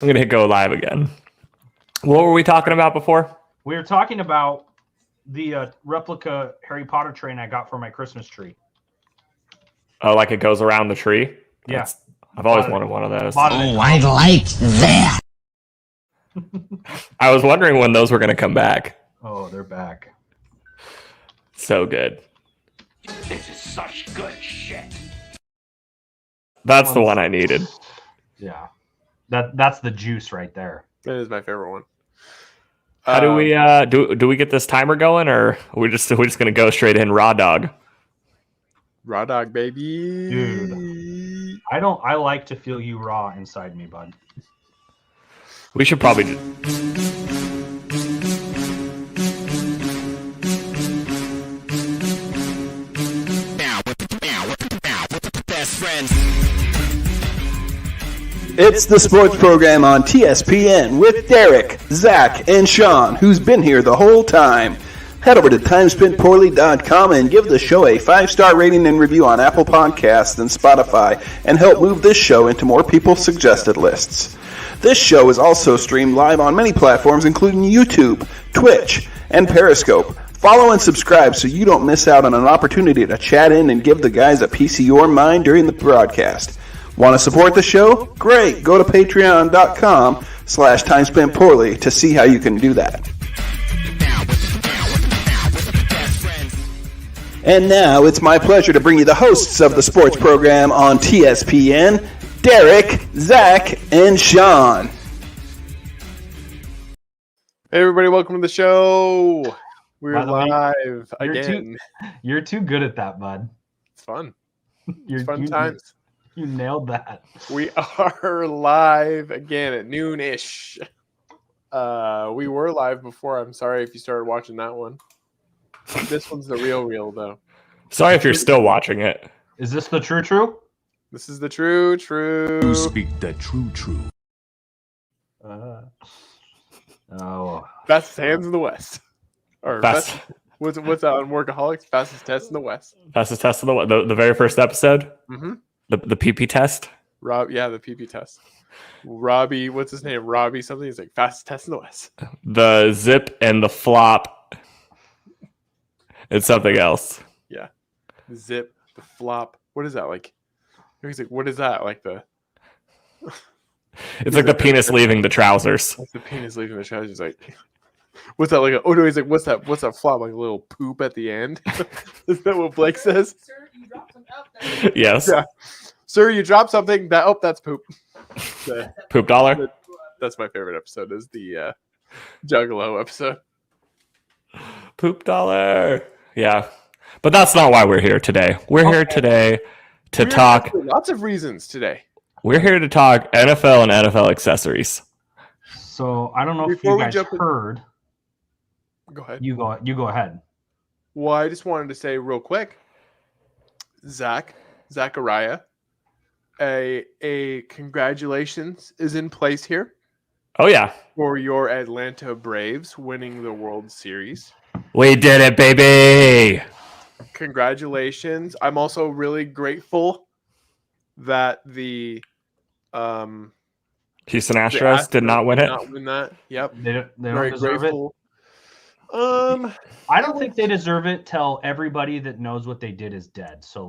I'm going to hit go live again. What were we talking about before? We were talking about the replica Harry Potter train I got for my Christmas tree. Oh, like it goes around the tree? Yeah. I've always wanted one of those. Oh, I like that. I was wondering when those were going to come back. Oh, they're back. So good. This is such good shit. That's the one I needed. Yeah. That's the juice right there. That is my favorite one. How do we do we get this timer going, or are we just gonna go straight in raw dog? Raw dog, baby. Dude. I like to feel you raw inside me, bud. We should probably do. Now with the best friends. It's the sports program on TSPN with Derek, Zach, and Sean, who's been here the whole time. Head over to timespentpoorly.com and give the show a 5-star rating and review on Apple Podcasts and Spotify, and help move this show into more people's suggested lists. This show is also streamed live on many platforms, including YouTube, Twitch, and Periscope. Follow and subscribe so you don't miss out on an opportunity to chat in and give the guys a piece of your mind during the broadcast. Want to support the show? Great! Go to patreon.com/timespentpoorly to see how you can do that. And now it's my pleasure to bring you the hosts of the sports program on TSPN, Derek, Zach, and Sean. Hey, everybody, welcome to the show. We're By the way, live again. You're too good at that, bud. It's fun. You're It's fun you, times. You nailed that. We are live again at noon-ish. We were live before. I'm sorry if you started watching that one. This one's the real, though. Sorry if you're still watching it. Is this the true? This is the true. You speak the true. Fastest hands in the West. Or Fast. what's that on Workaholics? Fastest test in the West. Fastest test of the very first episode. Mm-hmm. The PP test. The PP test. Robbie, what's his name? Robbie something. He's like fastest test in the West. The zip and the flop. It's something else. Yeah. The zip, the flop. What is that like? He's like, what is that? Like the It's like the penis leaving the trousers. What's the penis leaving the trousers? He's like, what's that like? Oh no, he's like, what's that flop? Like a little poop at the end? Is that what Blake says? Sir, you dropped some out there. Yes. Yeah. Sir, you dropped something. That's poop. Poop dollar. That's my favorite episode. Is the Juggalo episode. Poop dollar. Yeah. But that's not why we're here today. We're here today to talk. Lots of reasons today. We're here to talk NFL and NFL accessories. So I don't know Before we if you guys jump in- heard. Go ahead. You go ahead. Well, I just wanted to say real quick, Zachariah, a congratulations is in place here Oh, yeah. for your Atlanta Braves winning the World Series. We did it, baby. Congratulations. I'm also really grateful that the Houston Astros did not win it. Not win that. Yep. They don't Very deserve grateful. I don't think they deserve it till everybody that knows what they did is dead. So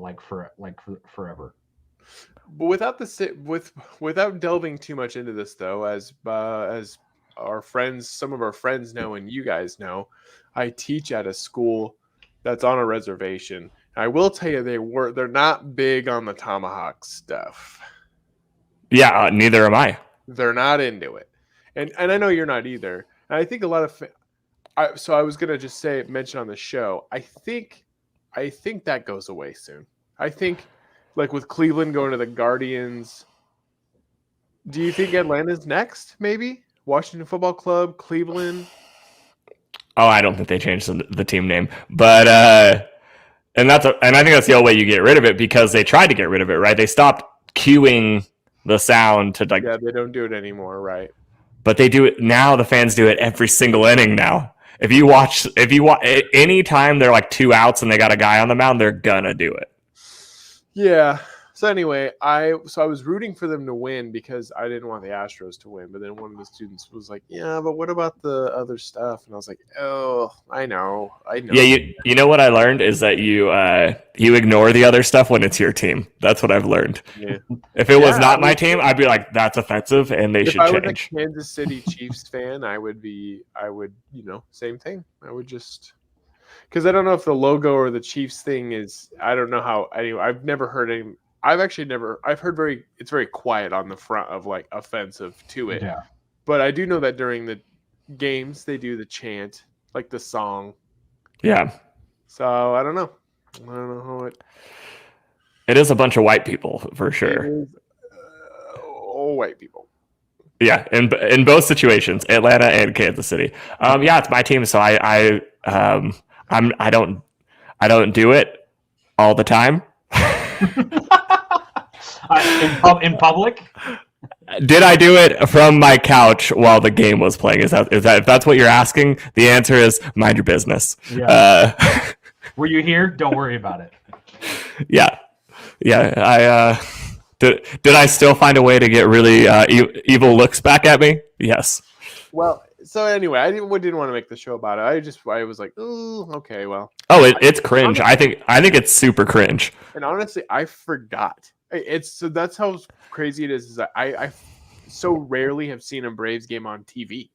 forever. But without delving too much into this, though, as our friends, some of our friends know, and you guys know, I teach at a school that's on a reservation. I will tell you, they're not big on the tomahawk stuff. Yeah, neither am I. They're not into it, and I know you're not either. And I think a lot of, so I was gonna just mention on the show. I think that goes away soon. I think, like with Cleveland going to the Guardians. Do you think Atlanta's next? Maybe Washington Football Club, Cleveland. Oh, I don't think they changed the team name, but and I think that's the only way you get rid of it, because they tried to get rid of it, right? They stopped cueing the sound to Yeah, they don't do it anymore, right? but they do it now. The fans do it every single inning now. If you watch any time they're like 2 outs and they got a guy on the mound, they're gonna do it. Yeah. So anyway, I was rooting for them to win because I didn't want the Astros to win. But then one of the students was like, "Yeah, but what about the other stuff?" And I was like, "Oh, I know." Yeah, you know what I learned is that you ignore the other stuff when it's your team. That's what I've learned. Yeah. If it was not my team, I'd be like, "That's offensive," and they should If I was change. a Kansas City Chiefs fan, I would, same thing. I would just, because I don't know if the logo or the Chiefs thing is, I don't know how. Anyway, I've never heard any. I've heard it's very quiet on the front of like offensive to it. Yeah. But I do know that during the games they do the chant, like the song. Yeah. So I don't know. I don't know how It is a bunch of white people for sure. it is. All white people. Yeah, in both situations, Atlanta and Kansas City. Yeah, it's my team, so I don't do it all the time. In public? Did I do it from my couch while the game was playing? Is that if that's what you're asking? The answer is mind your business. Yeah. Were you here? Don't worry about it. Yeah. I did I still find a way to get really evil looks back at me? Yes. Well, so anyway, I didn't want to make the show about it. I was like, oh, okay, well. Oh, it's cringe. I think it's super cringe. And honestly, I forgot. That's how crazy it is that I so rarely have seen a Braves game on TV.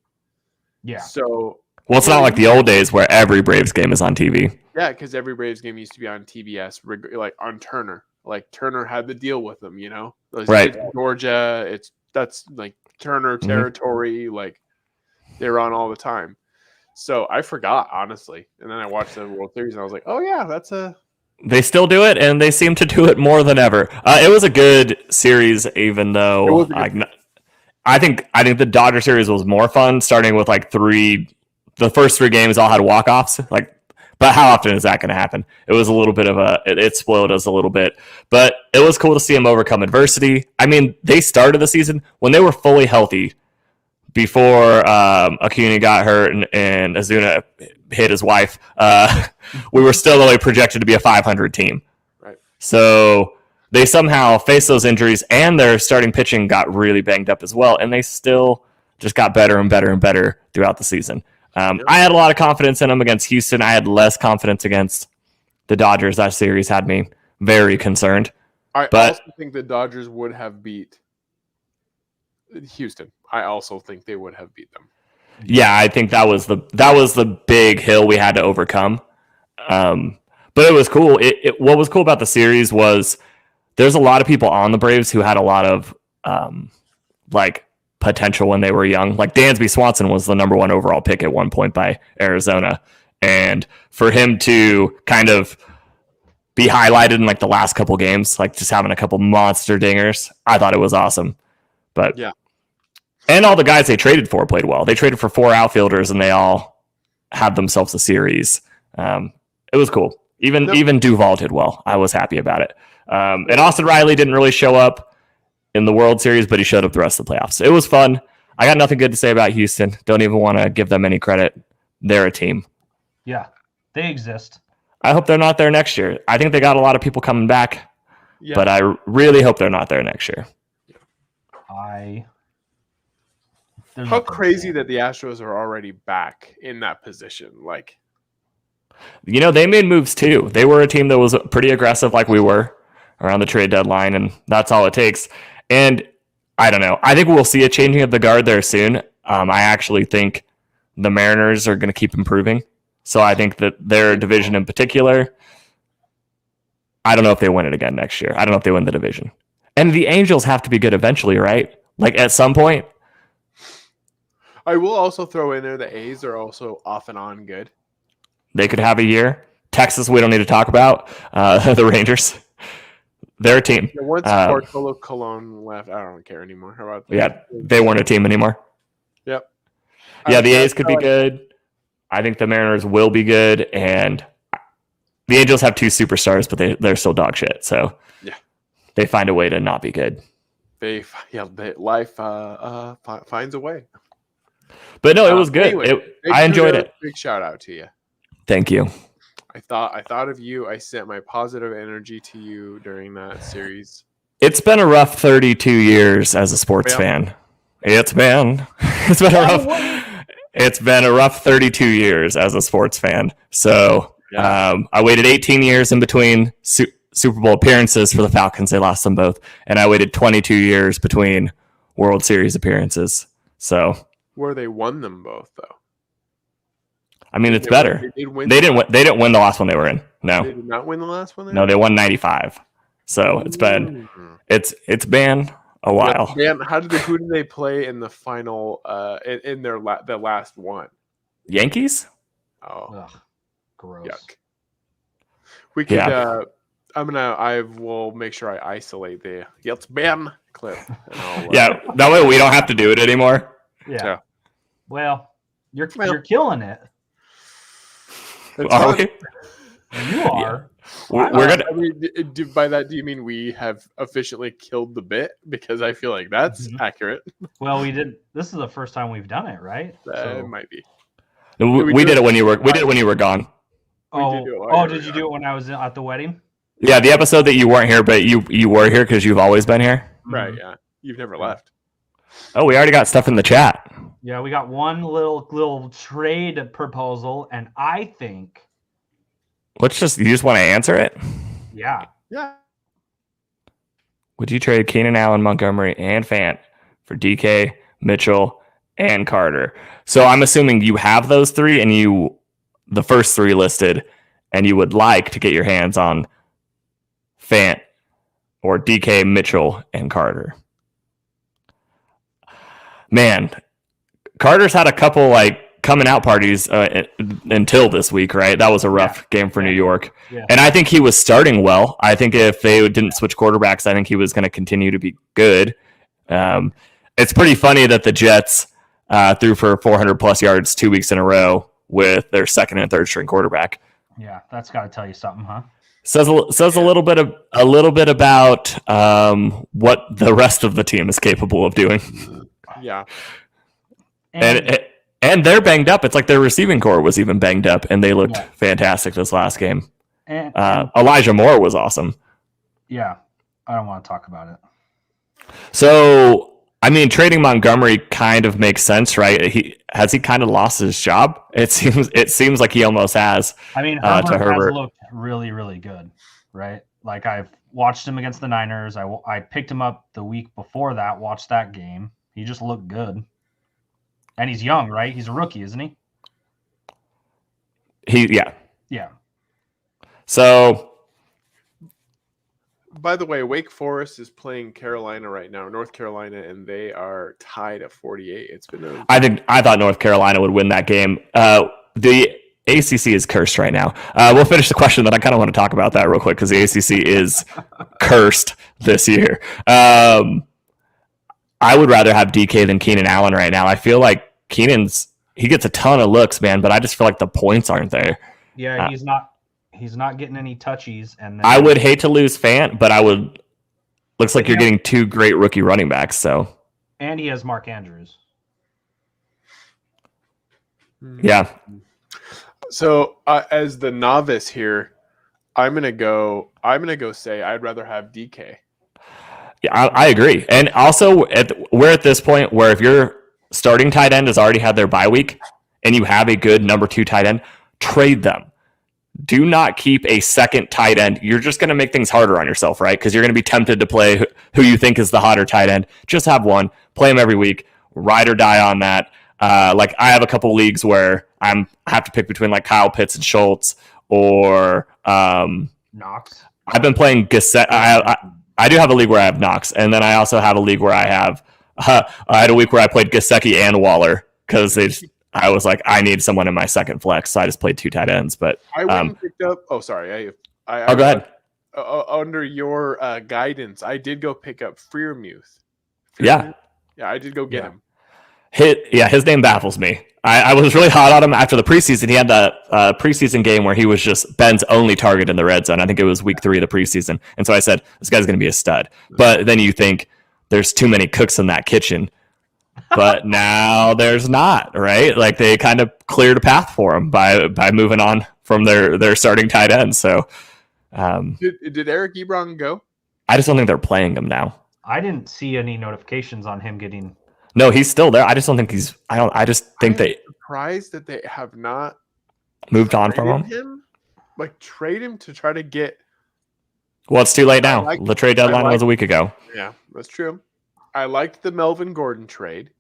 Yeah. So well, it's not like the old days where every Braves game is on TV. yeah, because every Braves game used to be on TBS, like on Turner. Like Turner had the deal with them, Right. It's Georgia, that's like Turner territory. Like they're on all the time. So I forgot, honestly. And then I watched the World Series and I was like, oh yeah, They still do it, and they seem to do it more than ever. It was a good series, even though I think the Dodger series was more fun, starting with like the first three games all had walk-offs. But how often is that going to happen? It was a little bit of it spoiled us a little bit, but it was cool to see them overcome adversity. I mean, they started the season when they were fully healthy before Acuna got hurt and Azuna hit his wife. We were still only projected to be a 500 team. Right. So they somehow faced those injuries, and their starting pitching got really banged up as well, and they still just got better and better and better throughout the season. I had a lot of confidence in them against Houston. I had less confidence against the Dodgers. That series had me very concerned. I also think the Dodgers would have beat Houston. I also think they would have beat them. Yeah, I think that was the big hill we had to overcome. But it was cool. What was cool about the series was there's a lot of people on the Braves who had a lot of potential when they were young. Like Dansby Swanson was the number 1 overall pick at one point by Arizona. And for him to kind of be highlighted in like the last couple games, like just having a couple monster dingers, I thought it was awesome. But yeah. And all the guys they traded for played well. They traded for 4 outfielders and they all had themselves a series. It was cool. Even Duvall did well. I was happy about it. And Austin Riley didn't really show up in the World Series, but he showed up the rest of the playoffs. It was fun. I got nothing good to say about Houston. Don't even want to give them any credit. They're a team. Yeah, they exist. I hope they're not there next year. I think they got a lot of people coming back, but I really hope they're not there next year. How crazy that the Astros are already back in that position. Like, they made moves too. They were a team that was pretty aggressive like we were around the trade deadline, and that's all it takes. And I don't know. I think we'll see a changing of the guard there soon. I actually think the Mariners are going to keep improving. So I think that their division in particular, I don't know if they win it again next year. I don't know if they win the division. And the Angels have to be good eventually, right? Like at some point. I will also throw in there the A's are also off and on good. They could have a year. Texas, we don't need to talk about. The Rangers. They're a team. Once Bartolo Colon left, I don't care anymore. How about that? Yeah, they weren't a team anymore. Yep. Yeah, the A's could be good. I think the Mariners will be good, and the Angels have 2 superstars, but they're still dog shit. So yeah, they find a way to not be good. Life finds a way. But no, it was good. Anyway, I enjoyed it. Big shout out to you. Thank you. I thought of you. I sent my positive energy to you during that series. It's been a rough 32 years as a sports fan. It's been a rough 32 years as a sports fan. So I waited 18 years in between Super Bowl appearances for the Falcons. They lost them both. And I waited 22 years between World Series appearances. So where they won them both, though. I mean, it's better. They didn't win the last one they were in. No. They did not win the last one? No, they won 95. So it's been a while. Man, who did they play in the final in their the last one? Yankees? Oh. Ugh, gross. Yuck. We could I will make sure I isolate the "It's been" clip. That way we don't have to do it anymore. Yeah. Well, you're killing it. Are we? You are. We're gonna. I mean, by that, do you mean we have officially killed the bit? Because I feel like that's accurate. Well, we did. This is the first time we've done it, right? It might be. We did it when you were. We did it when you were gone. Did you do it when I was at the wedding? Yeah, the episode that you weren't here, but you were here because you've always been here. Right. Yeah. You've never left. Oh, we already got stuff in the chat. Yeah, we got one little trade proposal, and I think. You just want to answer it? Yeah. Yeah. Would you trade Keenan Allen, Montgomery, and Fant for DK, Mitchell, and Carter? So I'm assuming you have those three, and the first three listed, and you would like to get your hands on Fant or DK, Mitchell, and Carter. Man, Carter's had a couple coming out parties until this week, right? That was a rough game for New York. Yeah. And I think he was starting well. I think if they didn't switch quarterbacks, I think he was going to continue to be good. It's pretty funny that the Jets threw for 400 plus yards 2 weeks in a row with their second and third string quarterback. Yeah, that's got to tell you something, huh? Says a little bit about what the rest of the team is capable of doing. Yeah. And they're banged up. It's like their receiving core was even banged up, and they looked fantastic this last game. And Elijah Moore was awesome. Yeah, I don't want to talk about it. So, I mean, trading Montgomery kind of makes sense, right? Has he kind of lost his job? It seems like he almost has. I mean, Herbert has looked really, really good, right? Like I've watched him against the Niners. I picked him up the week before that. Watched that game. He just looked good. And he's young, right? He's a rookie, isn't he? Yeah. So, by the way, Wake Forest is playing Carolina right now, North Carolina, and they are tied at 48. It's been. I thought North Carolina would win that game. The ACC is cursed right now. We'll finish the question, then I kind of want to talk about that real quick because the ACC is cursed this year. I would rather have DK than Keenan Allen right now. I feel like he gets a ton of looks, man, but I just feel like the points aren't there. Yeah, he's not getting any touchies. And then, I would hate to lose Fant, but looks like you're getting two great rookie running backs. So, and he has Mark Andrews. Yeah. So as the novice here, I'm gonna go say I'd rather have DK. Yeah, I agree. And also, we're at this point where if your starting tight end has already had their bye week and you have a good number 2 tight end, trade them. Do not keep a second tight end. You're just going to make things harder on yourself, right? Because you're going to be tempted to play who you think is the hotter tight end. Just have one. Play him every week. Ride or die on that. I have a couple leagues where I have to pick between Kyle Pitts and Schultz or Knox. I've been playing Gasset. I do have a league where I have Knox, and then I also have a league where I have. I had a week where I played Gesicki and Waller because I was like, I need someone in my second flex, so I just played 2 tight ends. But I went and picked up. Oh, sorry. Go ahead. Under your guidance, I did go pick up Freiermuth. Yeah, I did go get him. His name baffles me. I was really hot on him after the preseason. He had that preseason game where he was just Ben's only target in the red zone. I think it was week 3 of the preseason. And so I said, this guy's going to be a stud. But then you think there's too many cooks in that kitchen. But now there's not, right? Like they kind of cleared a path for him by moving on from their starting tight end. So did Eric Ebron go? I just don't think they're playing him now. I didn't see any notifications on him getting. No, he's still there. I just don't think he's. I just think I'm they surprised that they have not moved on from traded him. Like trade him to try to get. Well, it's too late now. like- The trade deadline was a week ago. Yeah, that's true. I liked the Melvin Gordon trade.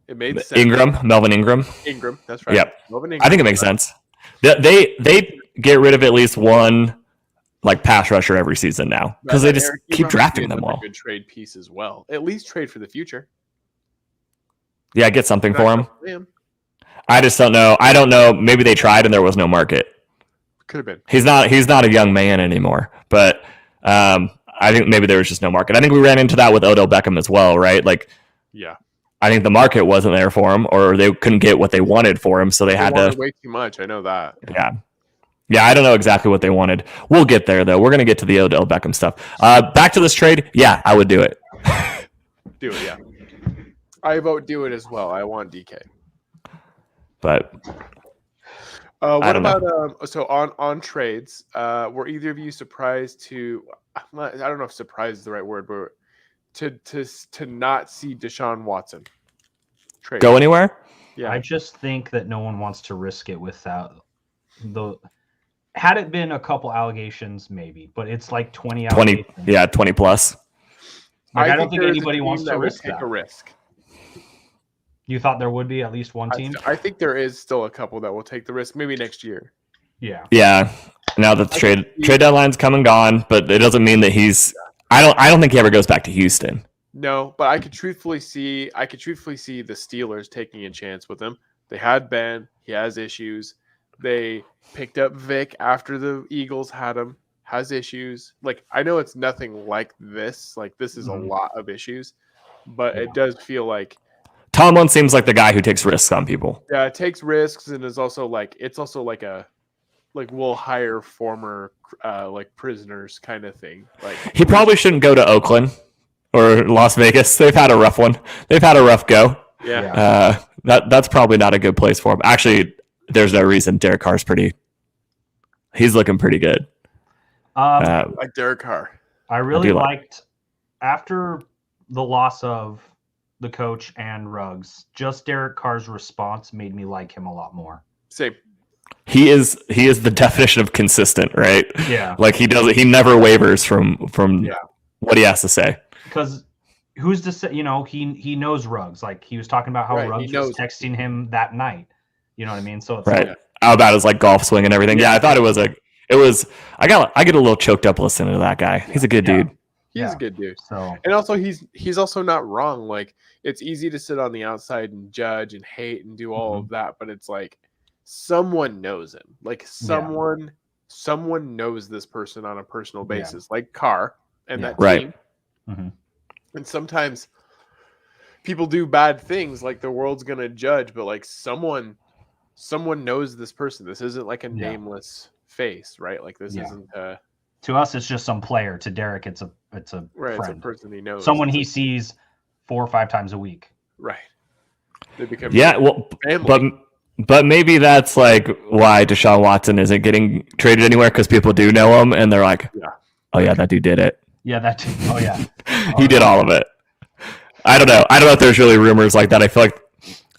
It made sense. Melvin Ingram. Ingram, that's right. Yep. Melvin Ingram. I think it makes sense. They get rid of at least one like pass rusher every season now because they just Eric keep Ebron drafting would them be well. a good trade piece as well. At least trade for the future. Yeah, get something for him. Man, I just don't know. I don't know. Maybe they tried and there was no market. could have been. He's not a young man anymore. But I think maybe there was just no market. I think we ran into that with Odell Beckham as well, right? Like, Yeah. I think the market wasn't there for him, or they couldn't get what they wanted for him, so they had to. Way too much. I know that. Yeah. I don't know exactly what they wanted. We'll get there though. We're gonna get to the Odell Beckham stuff. Back to this trade. Yeah, I would do it. Do it. Yeah. I vote do it as well. I want DK. But What I don't about so on trades? Were either of you surprised to? I don't know if surprised is the right word, but to not see Deshaun Watson trade. go anywhere? Yeah. I just think that no one wants to risk it without the. Had it been a couple allegations, maybe, but it's like 20 allegations. 20 plus. Like, I don't think there is a anybody team wants to that would risk take that. a risk. You thought there would be at least one team? I think there is still a couple that will take the risk. Maybe next year. Yeah. Yeah. Now that the trade deadline's come and gone, but it doesn't mean that he's. I don't think he ever goes back to Houston. No, but I could truthfully see the Steelers taking a chance with him. They had Ben. He has issues. They picked up Vic after the Eagles had him. Has issues. Like, I know it's nothing like this. Like, this is a lot of issues, but it does feel like Tomlin seems like the guy who takes risks on people. yeah, it takes risks and is also like we'll hire former like prisoners kind of thing. Like, He probably shouldn't go to Oakland or Las Vegas. They've had a rough one. They've had a rough go. yeah. That's probably not a good place for him. Actually, there's no reason. Derek Carr's he's looking pretty good. Like Derek Carr. I really like- liked after the loss of the coach and Ruggs, just Derek Carr's response made me like him a lot more. Same. He is the definition of consistent, right? Yeah. Like he never wavers from what he has to say. Because who's to say, he knows Ruggs. Like he was talking about how Right, Ruggs he was knows. texting him that night. You know what I mean? So it's Right. like, How about his like golf swing and everything? Yeah, I thought it was I get a little choked up listening to that guy. He's a good dude. He's a good dude. so And also he's also not wrong. Like, it's easy to sit on the outside and judge and hate and do all of that, but it's like someone knows him. Like someone knows this person on a personal basis, like Carr and that Right. team. Mm-hmm. And sometimes people do bad things, like the world's gonna judge, but like someone knows this person. This isn't like a nameless face, right? Like this isn't to us, it's just some player. To Derek, it's a right. It's a friend. person he knows. Someone he sees 4 or 5 times a week. right. They become family. But maybe that's like why Deshaun Watson isn't getting traded anywhere, because people do know him and they're like, oh yeah, that dude did it. Yeah, that. Oh yeah, He did all of it. I don't know if there's really rumors like that. I feel like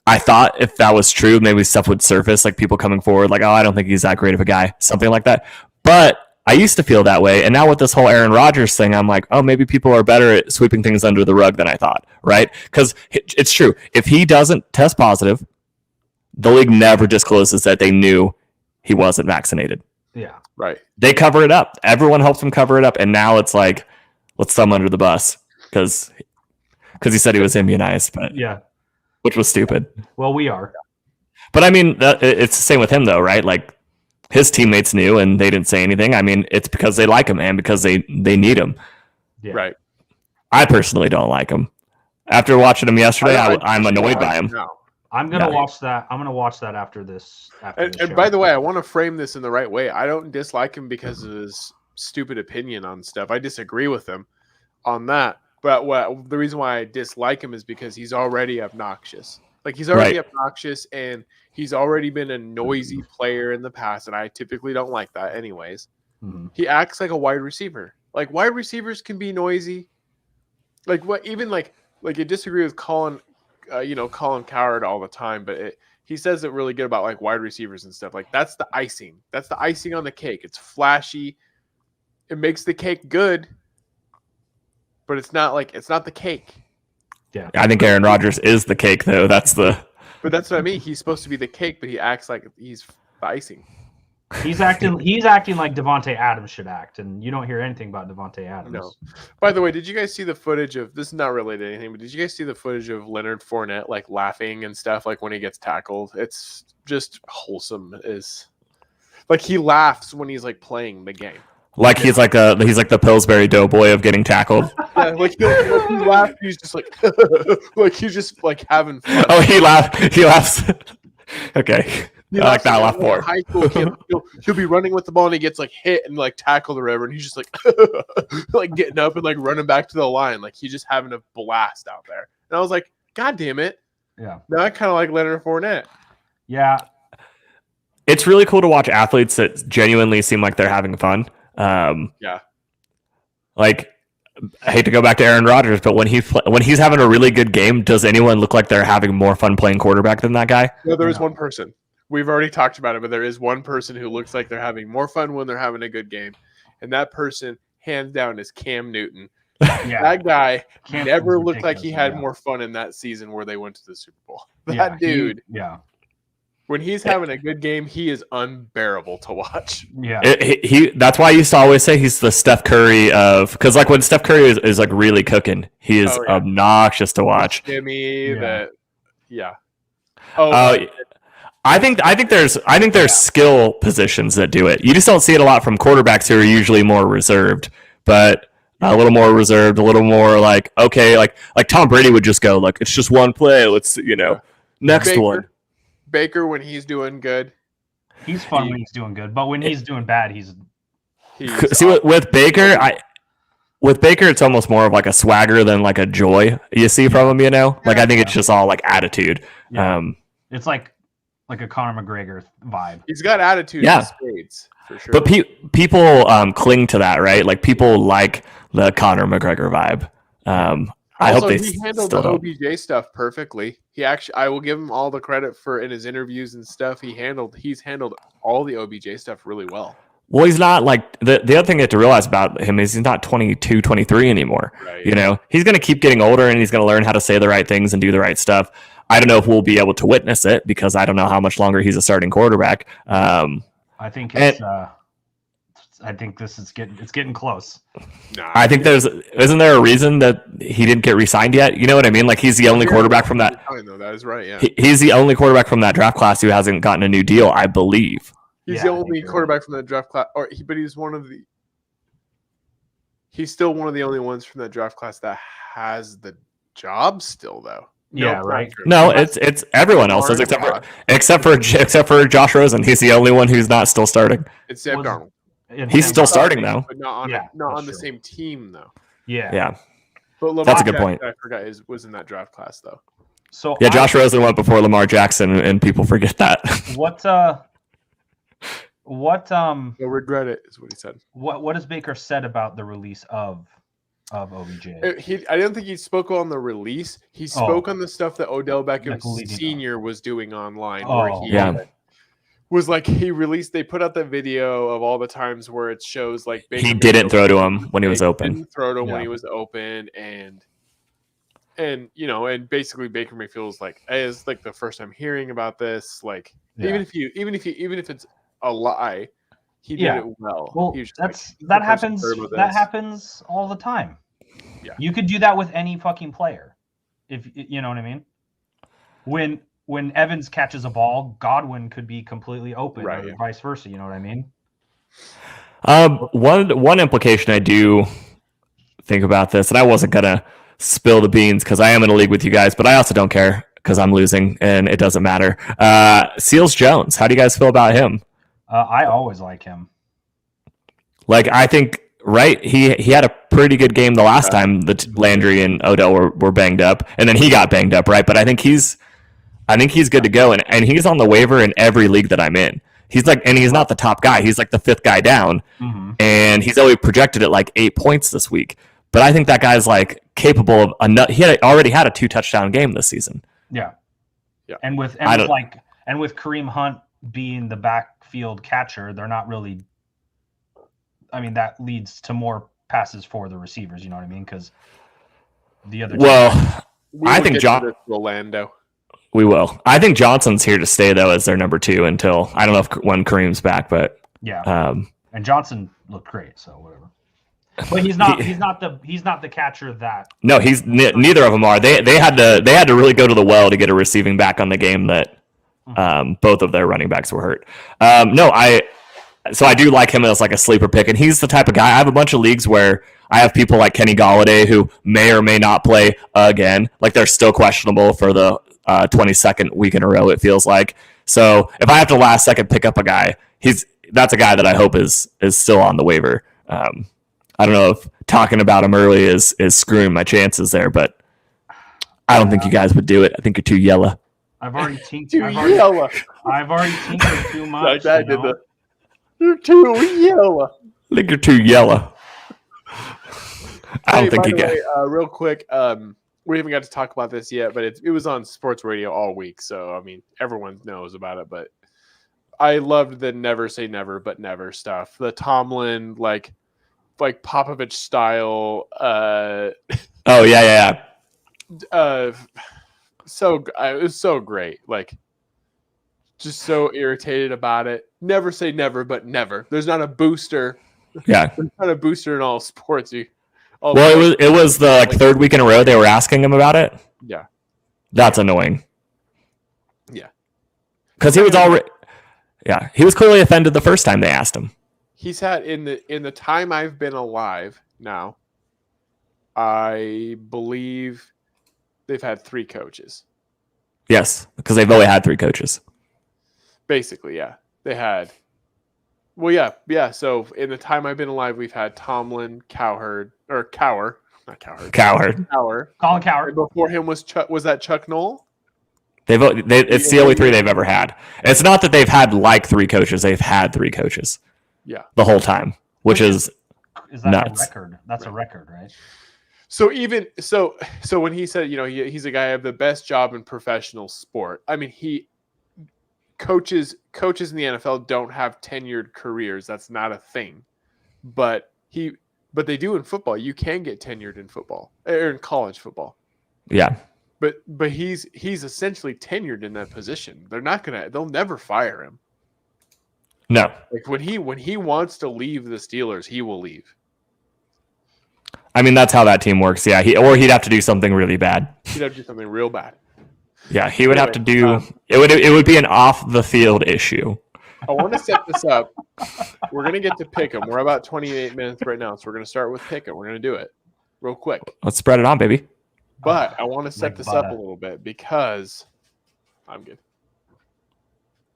I thought if that was true, maybe stuff would surface, like people coming forward, like, oh, I don't think he's that great of a guy, something like that. But I used to feel that way, and now with this whole Aaron Rodgers thing, I'm like, oh, maybe people are better at sweeping things under the rug than I thought, right? Because it's true. If he doesn't test positive, the league never discloses that they knew he wasn't vaccinated. yeah. right. They cover it up. Everyone helps him cover it up, and now it's like, let's throw him under the bus because he said he was immunized, but Yeah. which was stupid. Well, we are. But I mean, it's the same with him though, right? Like his teammates knew and they didn't say anything. I mean, it's because they like him and because they need him. Yeah. Right. I personally don't like him. After watching him yesterday, I'm annoyed by him. No. I'm gonna No. watch that. I'm gonna watch that after this. And by the way, I want to frame this in the right way. I don't dislike him because of his stupid opinion on stuff. I disagree with him on that. But the reason why I dislike him is because he's already obnoxious. Like he's already obnoxious, and he's already been a noisy player in the past, and I typically don't like that anyways. Mm-hmm. He acts like a wide receiver. Like wide receivers can be noisy. Like what? Even like you disagree with Colin, Colin Cowherd all the time, but he says it really good about like wide receivers and stuff. Like that's the icing. That's the icing on the cake. It's flashy. It makes the cake good, but it's not the cake. Yeah, I think Aaron Rodgers is the cake, though. But that's what I mean. He's supposed to be the cake, but he acts like he's the icing. He's acting like Devontae Adams should act, and you don't hear anything about Devontae Adams. No. By the way, did you guys see the footage of this? Is not related to anything, but did you guys see the footage of Leonard Fournette like laughing and stuff, like when he gets tackled? It's just wholesome. Is like he laughs when he's like playing the game. Like he's like the Pillsbury Doughboy of getting tackled. Yeah, like he laughs. He's just like like he's just like having fun. Oh, he laughs. Okay. I like that laugh more. High school kid, he'll be running with the ball and he gets like hit and like tackled or whatever, and he's just like like getting up and like running back to the line, like he's just having a blast out there. And I was like, God damn it! Yeah. Now I kind of like Leonard Fournette. Yeah. It's really cool to watch athletes that genuinely seem like they're having fun. Yeah. Like, I hate to go back to Aaron Rodgers, but when he's having a really good game, does anyone look like they're having more fun playing quarterback than that guy? No, there is one person. We've already talked about it, but there is one person who looks like they're having more fun when they're having a good game. And that person, hands down, is Cam Newton. Yeah. That guy Cam never Newton's looked like he had ridiculous, more fun in that season where they went to the Super Bowl. That dude, when he's having a good game, he is unbearable to watch. Yeah. That's why I used to always say he's the Steph Curry of, because like when Steph Curry is like really cooking, he is obnoxious to watch. Jimmy, Yeah. I think there's skill positions that do it. You just don't see it a lot from quarterbacks who are usually more reserved, but a little more reserved, a little more like, okay, like Tom Brady would just go like, it's just one play. Let's, next one. Baker, when he's doing good, he's fun when he's doing good, but when he's doing bad, he's see with Baker, it's almost more of like a swagger than like a joy you see from him. Like I think it's just all like attitude. Yeah. It's like a Conor McGregor vibe. He's got attitude in spades, for sure. But people cling to that, right? Like people like the Conor McGregor vibe. I hope they he handled the OBJ stuff perfectly. I will give him all the credit for in his interviews and stuff. He's handled all the OBJ stuff really well. Well, he's not like the other thing you have to realize about him is he's not 22, 23 anymore. Right. He's going to keep getting older and he's going to learn how to say the right things and do the right stuff. I don't know if we'll be able to witness it because I don't know how much longer he's a starting quarterback. I think this is getting close. I think isn't there a reason that he didn't get re-signed yet? You know what I mean? Like he's the only quarterback from that. That is right. Yeah, he's the only quarterback from that draft class who hasn't gotten a new deal, I believe. He's the only quarterback from that draft class, but he's he's still one of the only ones from that draft class that has the job still, though. Yeah, right. No, it's everyone else except for Josh Rosen. He's the only one who's not still starting. It's Sam Darnold. He's still starting though, but not on the same team though. Yeah. But that's a good point. I forgot was in that draft class though. So Josh Rosen went before Lamar Jackson, and people forget that. You'll regret it, is what he said. What has Baker said about the release of OBJ? I don't think he spoke on the release. He spoke on the stuff that Odell Beckham Sr. was doing online, where he was like they put out the video of all the times where it shows like Baker he didn't throw to him when he was open. Didn't throw to him when he was open, and basically Baker Mayfield was like, hey, it's like the first time hearing about this. Like even if it's a lie, he did it well. Well, that happens. That happens all the time. Yeah, you could do that with any fucking player, if you know what I mean. When Evans catches a ball, Godwin could be completely open, or vice versa. You know what I mean? One implication I do think about this, and I wasn't gonna spill the beans because I am in a league with you guys, but I also don't care because I'm losing and it doesn't matter. Seals Jones, how do you guys feel about him? I always like him. Like, I think, he had a pretty good game the last time that Landry and Odell were banged up, and then he got banged up, right? But I think he's good to go, and he's on the waiver in every league that I'm in. He's not the top guy. He's like the fifth guy down, and he's only projected at like 8 points this week. But I think that guy's like capable of he already had a 2-touchdown game this season. Yeah. And with Kareem Hunt being the backfield catcher, they're not really. I mean, that leads to more passes for the receivers. You know what I mean? Because the other. Well, I think Orlando. We will. I think Johnson's here to stay though as their number 2 until I don't know when Kareem's back, but yeah. And Johnson looked great, so whatever. But he's not. He's not the catcher that. No, he's neither of them are. They had to really go to the well to get a receiving back on the game that both of their running backs were hurt. So I do like him as like a sleeper pick, and he's the type of guy. I have a bunch of leagues where I have people like Kenny Golladay who may or may not play again. Like they're still questionable for the 22nd week in a row, it feels like. So if I have to last second pick up a guy, that's a guy that I hope is still on the waiver. I don't know if talking about him early is screwing my chances there, but I don't think you guys would do it. I think you're too yellow. I've already tinkered too much. You're too yellow. I think you're too yellow. I don't think you get. Real quick, we haven't got to talk about this yet, but it was on sports radio all week, so I mean everyone knows about it. But I loved the never say never but never stuff. The Tomlin like Popovich style. Oh yeah. So it was so great. Like, just so irritated about it. Never say never, but never. There's not a booster. Yeah, there's not a booster in all sports. It was the third week in a row they were asking him about it. Yeah, that's annoying. Yeah, because he was already. Yeah, he was clearly offended the first time they asked him. He's had in the time I've been alive now, I believe they've had 3 coaches. Yes, because they've only had 3 coaches. Basically, yeah. They had. Well, yeah. So in the time I've been alive, we've had Tomlin, Cowherd. Cowherd. Colin Cowherd. And before him was that Chuck Noll? It's the only 3 they've ever had. It's not that they've had like 3 coaches; they've had 3 coaches. Yeah, the whole time, which is that nuts. A record? That's a record, right? So even so when he said, he's a guy of the best job in professional sport. I mean, coaches in the NFL don't have tenured careers. That's not a thing. But they do in football. You can get tenured in football or in college football. Yeah. But he's essentially tenured in that position. They'll never fire him. No. Like when he wants to leave the Steelers, he will leave. I mean, that's how that team works. Yeah, he'd have to do something really bad. He'd have to do something real bad. Yeah, he would have to do it would be an off the field issue. I want to set this up. We're going to get to Pickem. We're about 28 minutes right now, so we're going to start with Pickem. We're going to do it real quick. Let's spread it on, baby. But I want to set this up a little bit because I'm good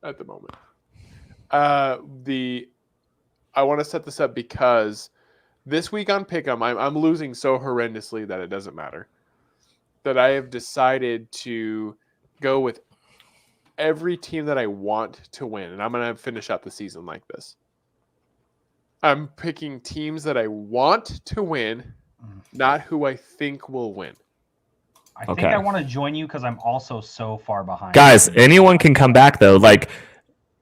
at the moment. I want to set this up because this week on Pickem, I'm losing so horrendously that it doesn't matter. That I have decided to go with every team that I want to win, and I'm going to finish out the season like this. I'm picking teams that I want to win, not who I think will win. I think I want to join you because I'm also so far behind. Guys, anyone can come back though. Like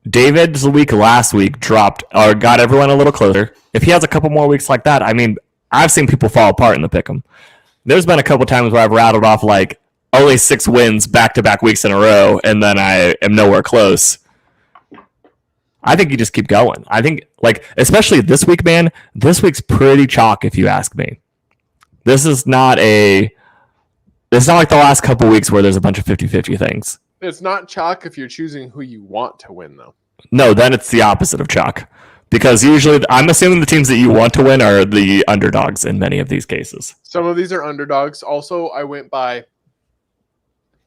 David's week last week got everyone a little closer. If he has a couple more weeks like that, I mean, I've seen people fall apart in the pick'em. There's been a couple times where I've rattled off like only 6 wins back-to-back weeks in a row, and then I am nowhere close. I think you just keep going. I think, like, especially this week, man, this week's pretty chalk if you ask me. This is not like the last couple weeks where there's a bunch of 50-50 things. It's not chalk if you're choosing who you want to win, though. No, then it's the opposite of chalk. Because usually, I'm assuming the teams that you want to win are the underdogs in many of these cases. Some of these are underdogs. Also, I went by a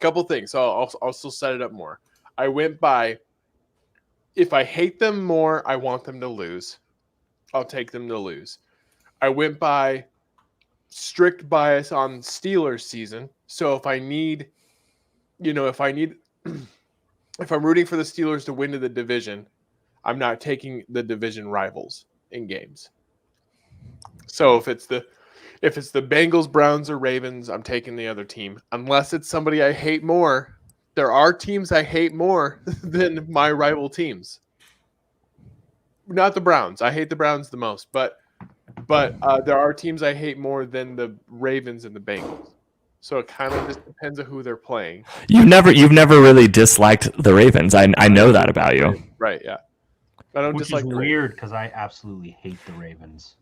couple things. So I'll also set it up more. I went by, if I hate them more, I want them to lose. I'll take them to lose. I went by strict bias on Steelers season. So if I'm rooting for the Steelers to win to the division, I'm not taking the division rivals in games. So if it's the Bengals, Browns, or Ravens, I'm taking the other team. Unless it's somebody I hate more. There are teams I hate more than my rival teams. Not the Browns. I hate the Browns the most, but there are teams I hate more than the Ravens and the Bengals. So it kind of just depends on who they're playing. You've never really disliked the Ravens. I know that about you. Right? Yeah. I don't Which dislike is the weird because I absolutely hate the Ravens.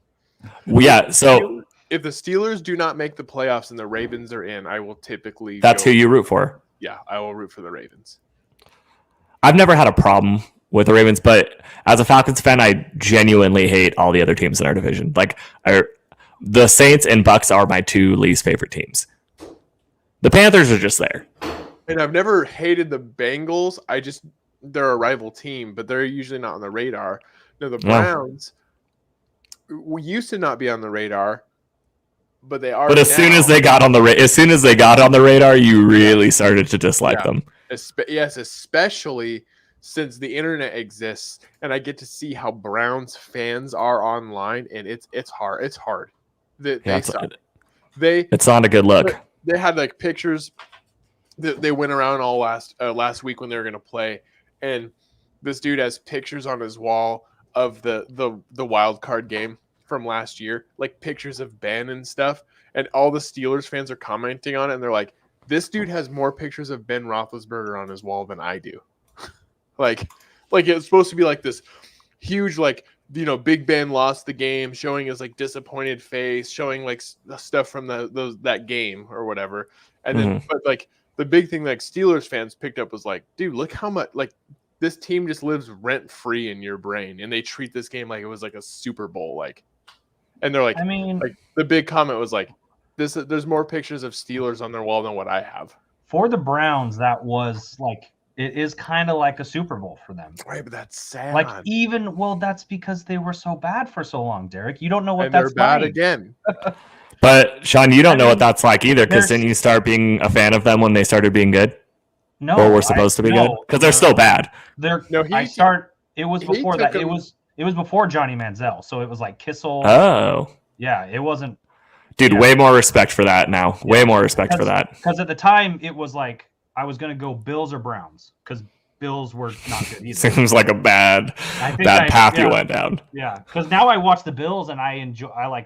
Well, yeah. So if the Steelers do not make the playoffs and the Ravens are in, I will typically. That's who you root for. Yeah, I will root for the Ravens. I've never had a problem with the Ravens, but as a Falcons fan, I genuinely hate all the other teams in our division. Like the Saints and Bucks are my two least favorite teams. The Panthers are just there. And I've never hated the Bengals. They're a rival team, but they're usually not on the radar. No, the Browns we used to not be on the radar, but they are. But as soon as they got on the radar, you really started to dislike them. Yes, especially since the internet exists, and I get to see how Browns fans are online, and it's hard. It's hard. It's not a good look. They had like pictures that they went around all last week when they were going to play, and this dude has pictures on his wall of the wild card game from last year, like pictures of Ben and stuff, and all the Steelers fans are commenting on it, and they're like, "This dude has more pictures of Ben Roethlisberger on his wall than I do." like it's supposed to be like this huge, like, you know, Big Ben lost the game, showing his like disappointed face, showing like stuff from that game or whatever, and then but like the big thing like Steelers fans picked up was like, dude, look how much like this team just lives rent free in your brain, and they treat this game like it was like a Super Bowl, like, and they're like, I mean, like the big comment was like, there's more pictures of Steelers on their wall than what I have. For the Browns, that was like, it is kind of like a Super Bowl for them. Right, but that's sad. Like that's because they were so bad for so long, Derek. You don't know what and that's they're bad like. again. But Sean, you don't know what that's like either, because didn't you start being a fan of them when they started being good? No, or were supposed to be good? Because they're still bad. It was before that. It was before Johnny Manziel, so it was like Kissel. Oh, yeah, it wasn't. Dude, way more respect for that now. Way more respect for that. Because at the time, it was like I was going to go Bills or Browns, because Bills were not good either. Seems like a bad path you went down. Yeah, because now I watch the Bills and I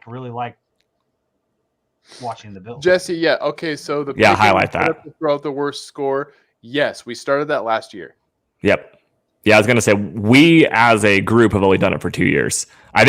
really like watching the Bills. Jesse, yeah, okay, so the highlight that. Throw out the worst score. Yes, we started that last year. Yep. Yeah, I was gonna say we as a group have only done it for 2 years. I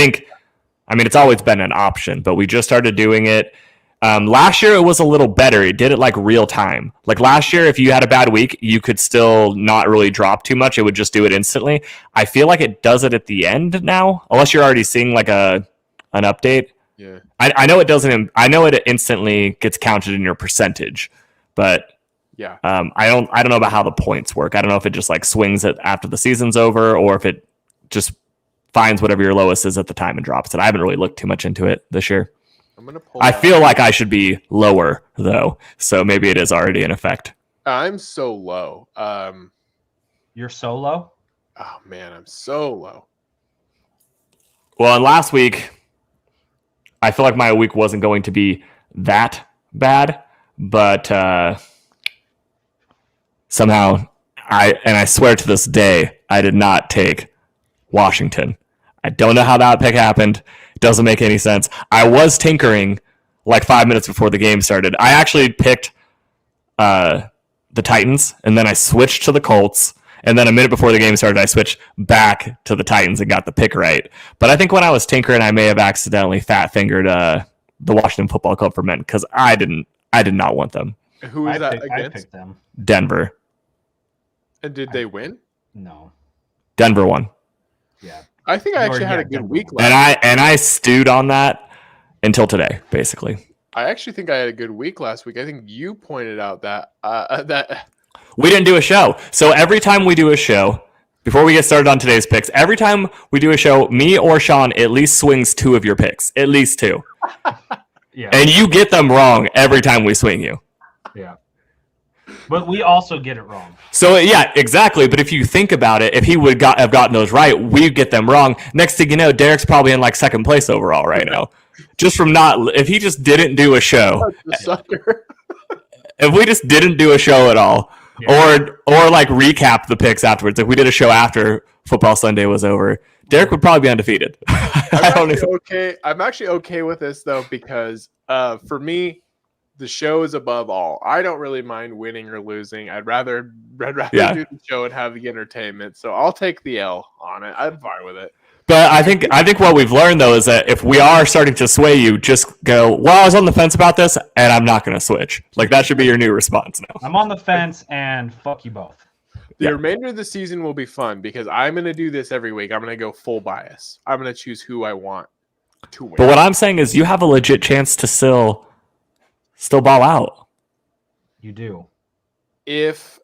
mean, it's always been an option, but we just started doing it. Last year it was a little better. It did it like real time. Like last year, if you had a bad week, you could still not really drop too much. It would just do it instantly. I feel like it does it at the end now, unless you're already seeing like an update. Yeah. I know it doesn't. I know it instantly gets counted in your percentage, but yeah. I don't know about how the points work. I don't know if it just like swings it after the season's over, or if it just finds whatever your lowest is at the time and drops it. I haven't really looked too much into it this year. I feel like I should be lower though, so maybe it is already in effect. I'm so low. You're so low? Oh man, I'm so low. Well, and last week, I feel like my week wasn't going to be that bad, but somehow I swear to this day, I did not take Washington. I don't know how that pick happened. It doesn't make any sense. I was tinkering like 5 minutes before the game started. I actually picked the Titans, and then I switched to the Colts. And then a minute before the game started, I switched back to the Titans and got the pick right. But I think when I was tinkering, I may have accidentally fat-fingered the Washington Football Club for men, because I did not want them. Who is that against? I picked them. Denver. And did they win? No. Denver won. Yeah. I think I actually had a good week last and I stewed on that until today, basically. I actually think I had a good week last week. I think you pointed out that we didn't do a show. So every time we do a show, before we get started on today's picks, every time we do a show, me or Sean at least swings 2 of your picks. At least 2. Yeah. And you get them wrong every time we swing you. Yeah. But we also get it wrong. So yeah, exactly. But if you think about it, if he would have gotten those right, we'd get them wrong. Next thing you know, Derek's probably in like second place overall right now, just from not. If he just didn't do a show, Sucker. if we just didn't do a show at all, or like recap the picks afterwards, if we did a show after Football Sunday was over, Derek would probably be undefeated. I'm actually okay with this though, because for me, the show is above all. I don't really mind winning or losing. I'd rather do the show and have the entertainment. So I'll take the L on it. I'm fine with it. But I think what we've learned though is that if we are starting to sway you, just go, well, I was on the fence about this and I'm not going to switch. Like that should be your new response now. I'm on the fence and fuck you both. The remainder of the season will be fun because I'm going to do this every week. I'm going to go full bias. I'm going to choose who I want to win. But what I'm saying is you have a legit chance to still ball out. You do. If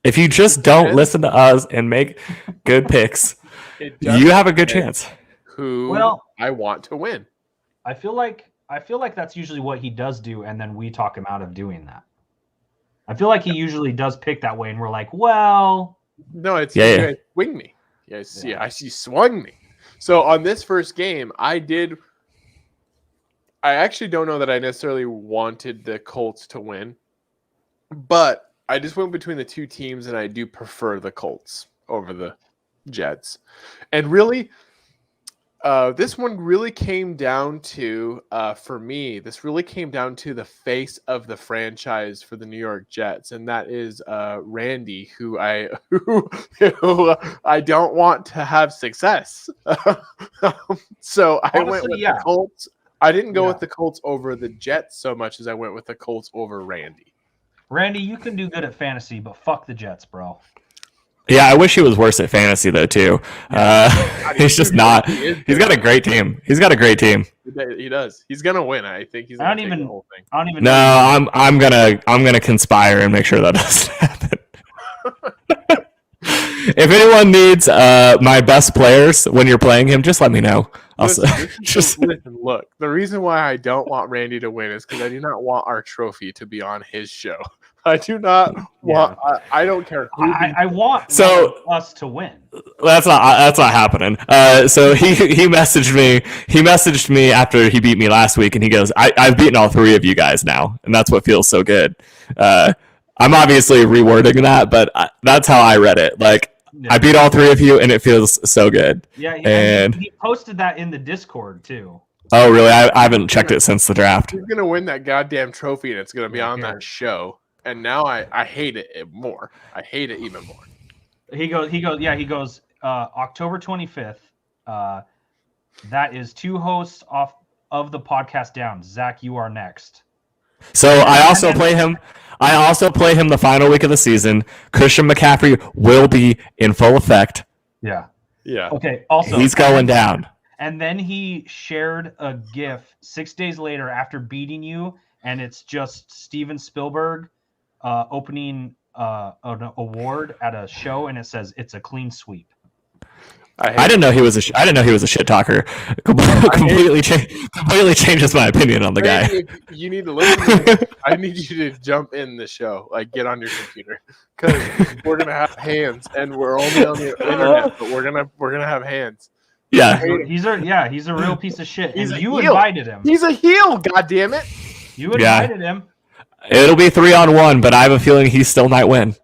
you just don't listen to us and make good picks, you have a good chance. Who I want to win. I feel like that's usually what he does do, and then we talk him out of doing that. I feel like he usually does pick that way, and we're like, well, no, it's you guys swing me. Yes, I see swung me. So on this first game, I actually don't know that I necessarily wanted the Colts to win, but I just went between the two teams, and I do prefer the Colts over the Jets. And really, this one really came down to, for me, the face of the franchise for the New York Jets, and that is Randy, who I don't want to have success. So I went with the Colts. I didn't go with the Colts over the Jets so much as I went with the Colts over Randy. Randy, you can do good at fantasy, but fuck the Jets, bro. Yeah, I wish he was worse at fantasy though too. He's just not. He's got a great team. He does. He's gonna win. I think he's. I don't even. No, I'm gonna conspire and make sure that doesn't happen. If anyone needs my best players when you're playing him, just let me know. Listen, look. The reason why I don't want Randy to win is because I do not want our trophy to be on his show. I do not want. I don't care. I want us to win. That's not happening. So he messaged me. He messaged me after he beat me last week, and he goes, "I've beaten all three of you guys now, and that's what feels so good." I'm obviously rewording that, but that's how I read it. Like I beat all three of you, and it feels so good. Yeah, and he posted that in the Discord too. Oh, really? I haven't checked it since the draft. He's gonna win that goddamn trophy, and it's gonna be on that show. And now I hate it more. I hate it even more. He goes October 25th. That is two hosts off of the podcast down. Zach, you are next. So I also play him the final week of the season. Christian McCaffrey will be in full effect. Yeah. Yeah. Okay. Also, he's going down. And then he shared a GIF 6 days later after beating you, and it's just Steven Spielberg opening an award at a show, and it says it's a clean sweep. I didn't know he was a shit talker. Completely changes my opinion on the guy. You need to listen. I need you to jump in the show, like get on your computer, because we're gonna have hands, and we're only on the internet, but we're gonna have hands. Yeah, he's a real piece of shit. You invited him. He's a heel. God damn it! You invited him. It'll be 3-on-1, but I have a feeling he still might win.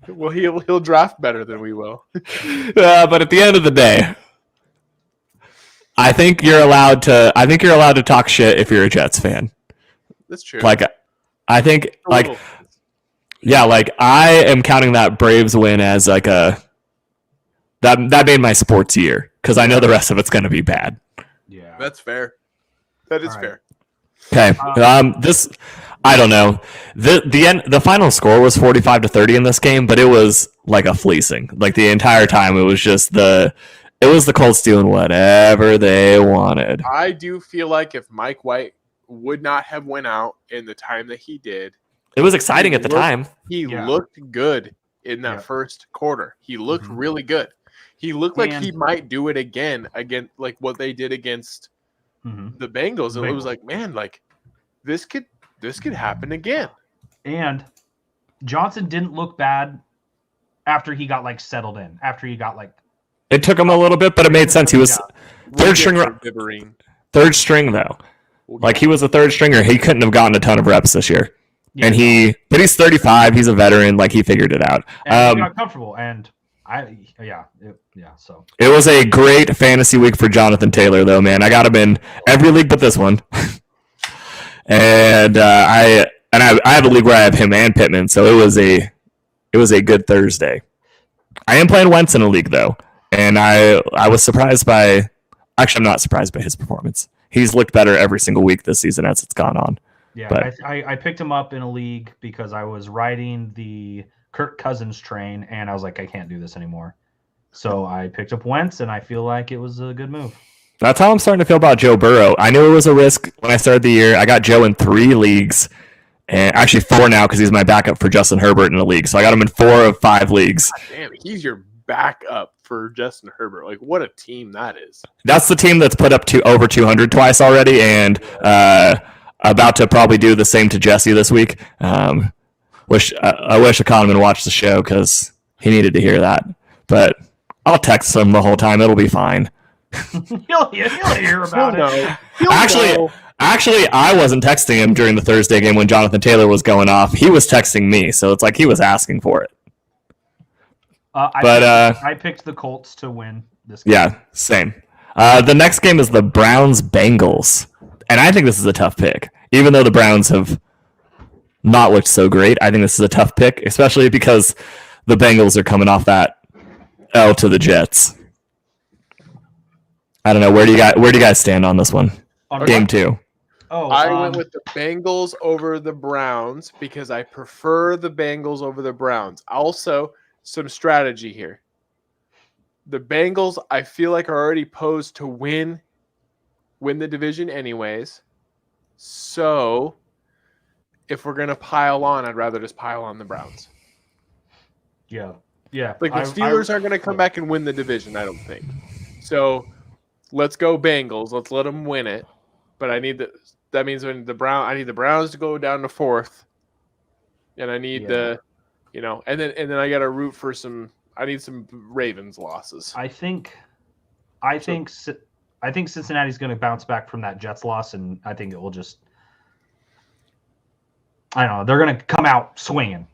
Well, he'll draft better than we will. But at the end of the day, I think you're allowed to talk shit if you're a Jets fan. That's true. Like, I think, I am counting that Braves win as like that made my sports year because I know the rest of it's going to be bad. Yeah, that's fair. That is fair. Okay. This, I don't know. The final score was 45-30 in this game, but it was like a fleecing. Like the entire time, it was just the Colts doing whatever they wanted. I do feel like if Mike White would not have went out in the time that he did, it was exciting at the time. He looked good in that first quarter. He looked really good. He looked like he might do it again, like what they did against the Bengals. And it was like, man, like this could happen again. And Johnson didn't look bad after he got like settled in. After he got like, it took him a little bit, but it made sense. He was third string though. Like he was a third stringer. He couldn't have gotten a ton of reps this year. Yeah, but he's 35. He's a veteran. Like he figured it out. And he got comfortable. And so it was a great fantasy week for Jonathan Taylor, though, man. I got him in every league but this one, and I have a league where I have him and Pittman, so it was a good Thursday. I am playing Wentz in a league though, and I was surprised by. Actually, I'm not surprised by his performance. He's looked better every single week this season as it's gone on. Yeah, but I picked him up in a league because I was riding the Kirk Cousins train, and I was like, I can't do this anymore. So I picked up Wentz, and I feel like it was a good move. That's how I'm starting to feel about Joe Burrow. I knew it was a risk when I started the year. I got Joe in 3 leagues, and actually 4 now because he's my backup for Justin Herbert in a league. So I got him in 4 of 5 leagues. God damn, he's your backup for Justin Herbert. Like, what a team that is. That's the team that's put up to over 200 twice already, and about to probably do the same to Jesse this week. I wish Economan watched the show because he needed to hear that. But I'll text him the whole time. It'll be fine. he'll hear about it. Actually, I wasn't texting him during the Thursday game when Jonathan Taylor was going off. He was texting me, so it's like he was asking for it. I picked the Colts to win this game. Yeah, same. The next game is the Browns-Bengals. And I think this is a tough pick. Even though the Browns have not looked so great, I think this is a tough pick, especially because the Bengals are coming off that L to the Jets. I don't know. Where do you guys stand on this one? Game 2. I went with the Bengals over the Browns because I prefer the Bengals over the Browns. Also, some strategy here. The Bengals, I feel like, are already posed to win the division anyways. So if we're going to pile on, I'd rather just pile on the Browns. Yeah. Like the Steelers aren't going to come back and win the division, I don't think. So let's go Bengals. Let's let them win it. But I need that means when I need the Browns to go down to 4th. And I need and then I got to root for I need some Ravens losses. I think Cincinnati's going to bounce back from that Jets loss, and I think it will just – I don't know. They're going to come out swinging.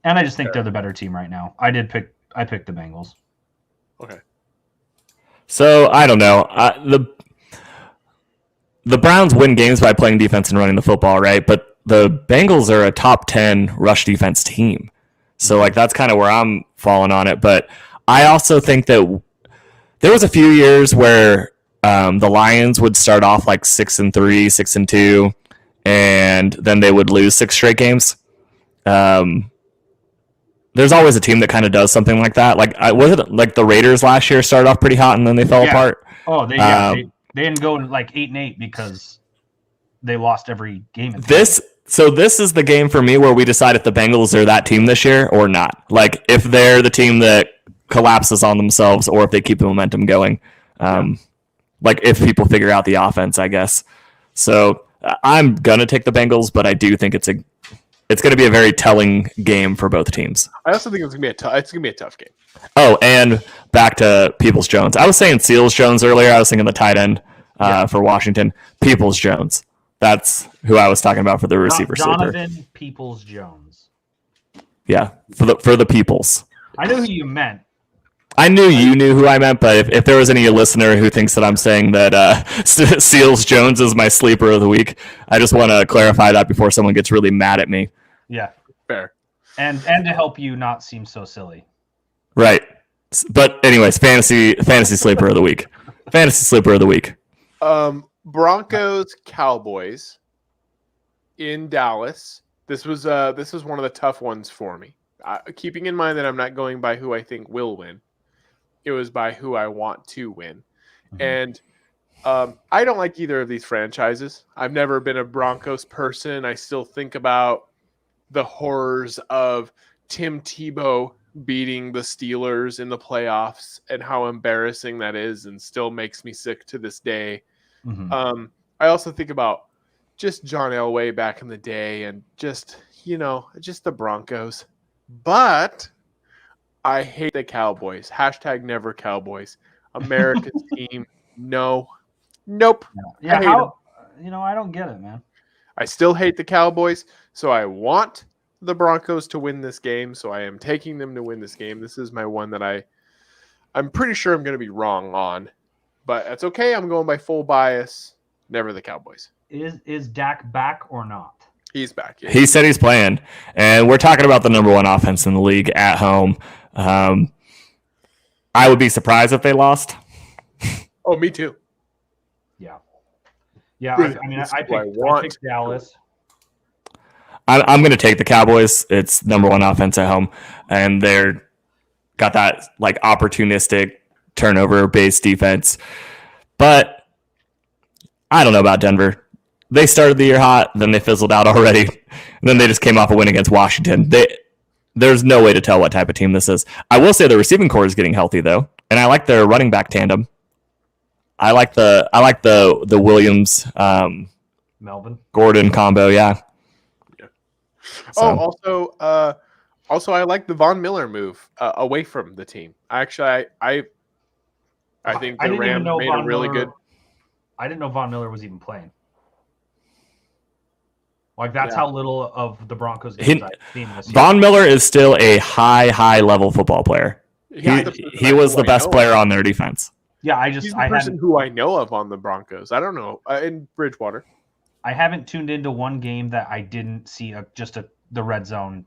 And I just think they're the better team right now. I picked the Bengals. Okay. So, I don't know. The Browns win games by playing defense and running the football, right? But the Bengals are a top 10 rush defense team. So, like, that's kind of where I'm falling on it. But I also think that there was a few years where the Lions would start off like 6-3, 6-2, and then they would lose 6 straight games. There's always a team that kind of does something like that. Like, was it like the Raiders last year started off pretty hot and then they fell apart? Oh, they didn't go like 8-8 because they lost every game. So this is the game for me where we decide if the Bengals are that team this year or not. Like, if they're the team that collapses on themselves or if they keep the momentum going. Like, if people figure out the offense, I guess. So I'm going to take the Bengals, but I do think it's going to be a very telling game for both teams. I also think it's going to be a tough game. Oh, and back to Peoples-Jones. I was saying Seals-Jones earlier. I was thinking the tight end for Washington. Peoples-Jones. That's who I was talking about for the receiver sleeper. Donovan Peoples-Jones. Yeah, for the Peoples. I know who you meant. I knew you knew who I meant, but if there was any listener who thinks that I'm saying that Seals-Jones is my sleeper of the week, I just want to clarify that before someone gets really mad at me. Yeah. Fair. And to help you not seem so silly. Right. But anyways, fantasy sleeper of the week. Fantasy sleeper of the week. Broncos Cowboys in Dallas. This was one of the tough ones for me. Keeping in mind that I'm not going by who I think will win. It was by who I want to win. Mm-hmm. And I don't like either of these franchises. I've never been a Broncos person. I still think about the horrors of Tim Tebow beating the Steelers in the playoffs and how embarrassing that is and still makes me sick to this day. Mm-hmm. I also think about just John Elway back in the day, and just the Broncos. But I hate the Cowboys. Hashtag never Cowboys. America's team. No. Nope. Yeah, I I don't get it, man. I still hate the Cowboys, so I want the Broncos to win this game, so I am taking them to win this game. This is my one that I'm pretty sure I'm going to be wrong on, but that's okay. I'm going by full bias. Never the Cowboys. Is Dak back or not? He's back. Yeah. He said he's playing, and we're talking about the number one offense in the league at home. I would be surprised if they lost. Oh, me too. Yeah. I picked Dallas. I'm going to take the Cowboys. It's number one offense at home, and they're got that like opportunistic turnover-based defense. But I don't know about Denver. They started the year hot, then they fizzled out already, and then they just came off a win against Washington. There's no way to tell what type of team this is. I will say the receiving core is getting healthy though, and I like their running back tandem. I like the Williams Melvin Gordon combo. Yeah. So. Oh, also, I like the Von Miller move away from the team. Actually, I think the Rams made a really good. I didn't know Von Miller was even playing. Like that's how little of the Broncos games I've seen this year. Von Miller is still a high level football player. He was the best player on their defense. Yeah, he's the person who I know of on the Broncos. I don't know in Bridgewater. I haven't tuned into one game that I didn't see the red zone.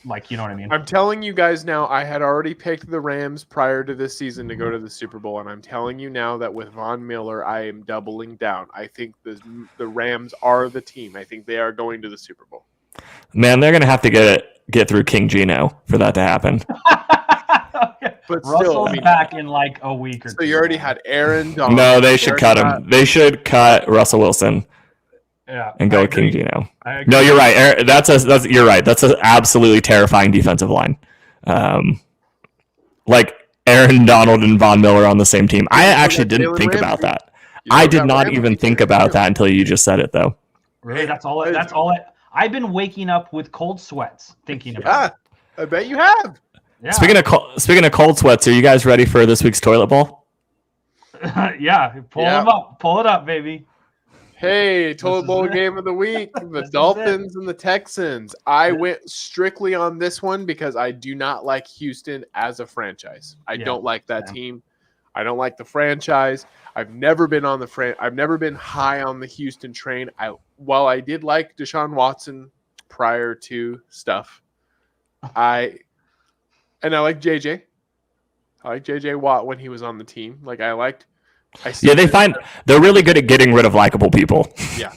Like, you know what I mean? I'm telling you guys now, I had already picked the Rams prior to this season to go to the Super Bowl, and I'm telling you now that with Von Miller, I am doubling down. I think the Rams are the team. I think they are going to the Super Bowl. Man, they're going to have to get through King Geno for that to happen. But Russell's still, back in like a week or two. So you already had Aaron Donald. No, they should cut him. They should cut Russell Wilson. Yeah, and go with King Geno. No, you're right. You're right. That's an absolutely terrifying defensive line. Like Aaron Donald and Von Miller on the same team. I actually didn't think about that. I did not even think about that until you just said it, though. Really? That's all. I've been waking up with cold sweats thinking about it. I bet you have. Yeah. Speaking of cold sweats, are you guys ready for this week's toilet bowl? Yeah, them up. Pull it up, baby. Hey, toilet bowl game of the week, the Dolphins and the Texans. I went strictly on this one because I do not like Houston as a franchise. I don't like that team. I don't like the franchise. I've never been on I've never been high on the Houston train. While I did like Deshaun Watson prior to stuff, I like JJ. I like JJ Watt when he was on the team. They're really good at getting rid of likable people. Yeah.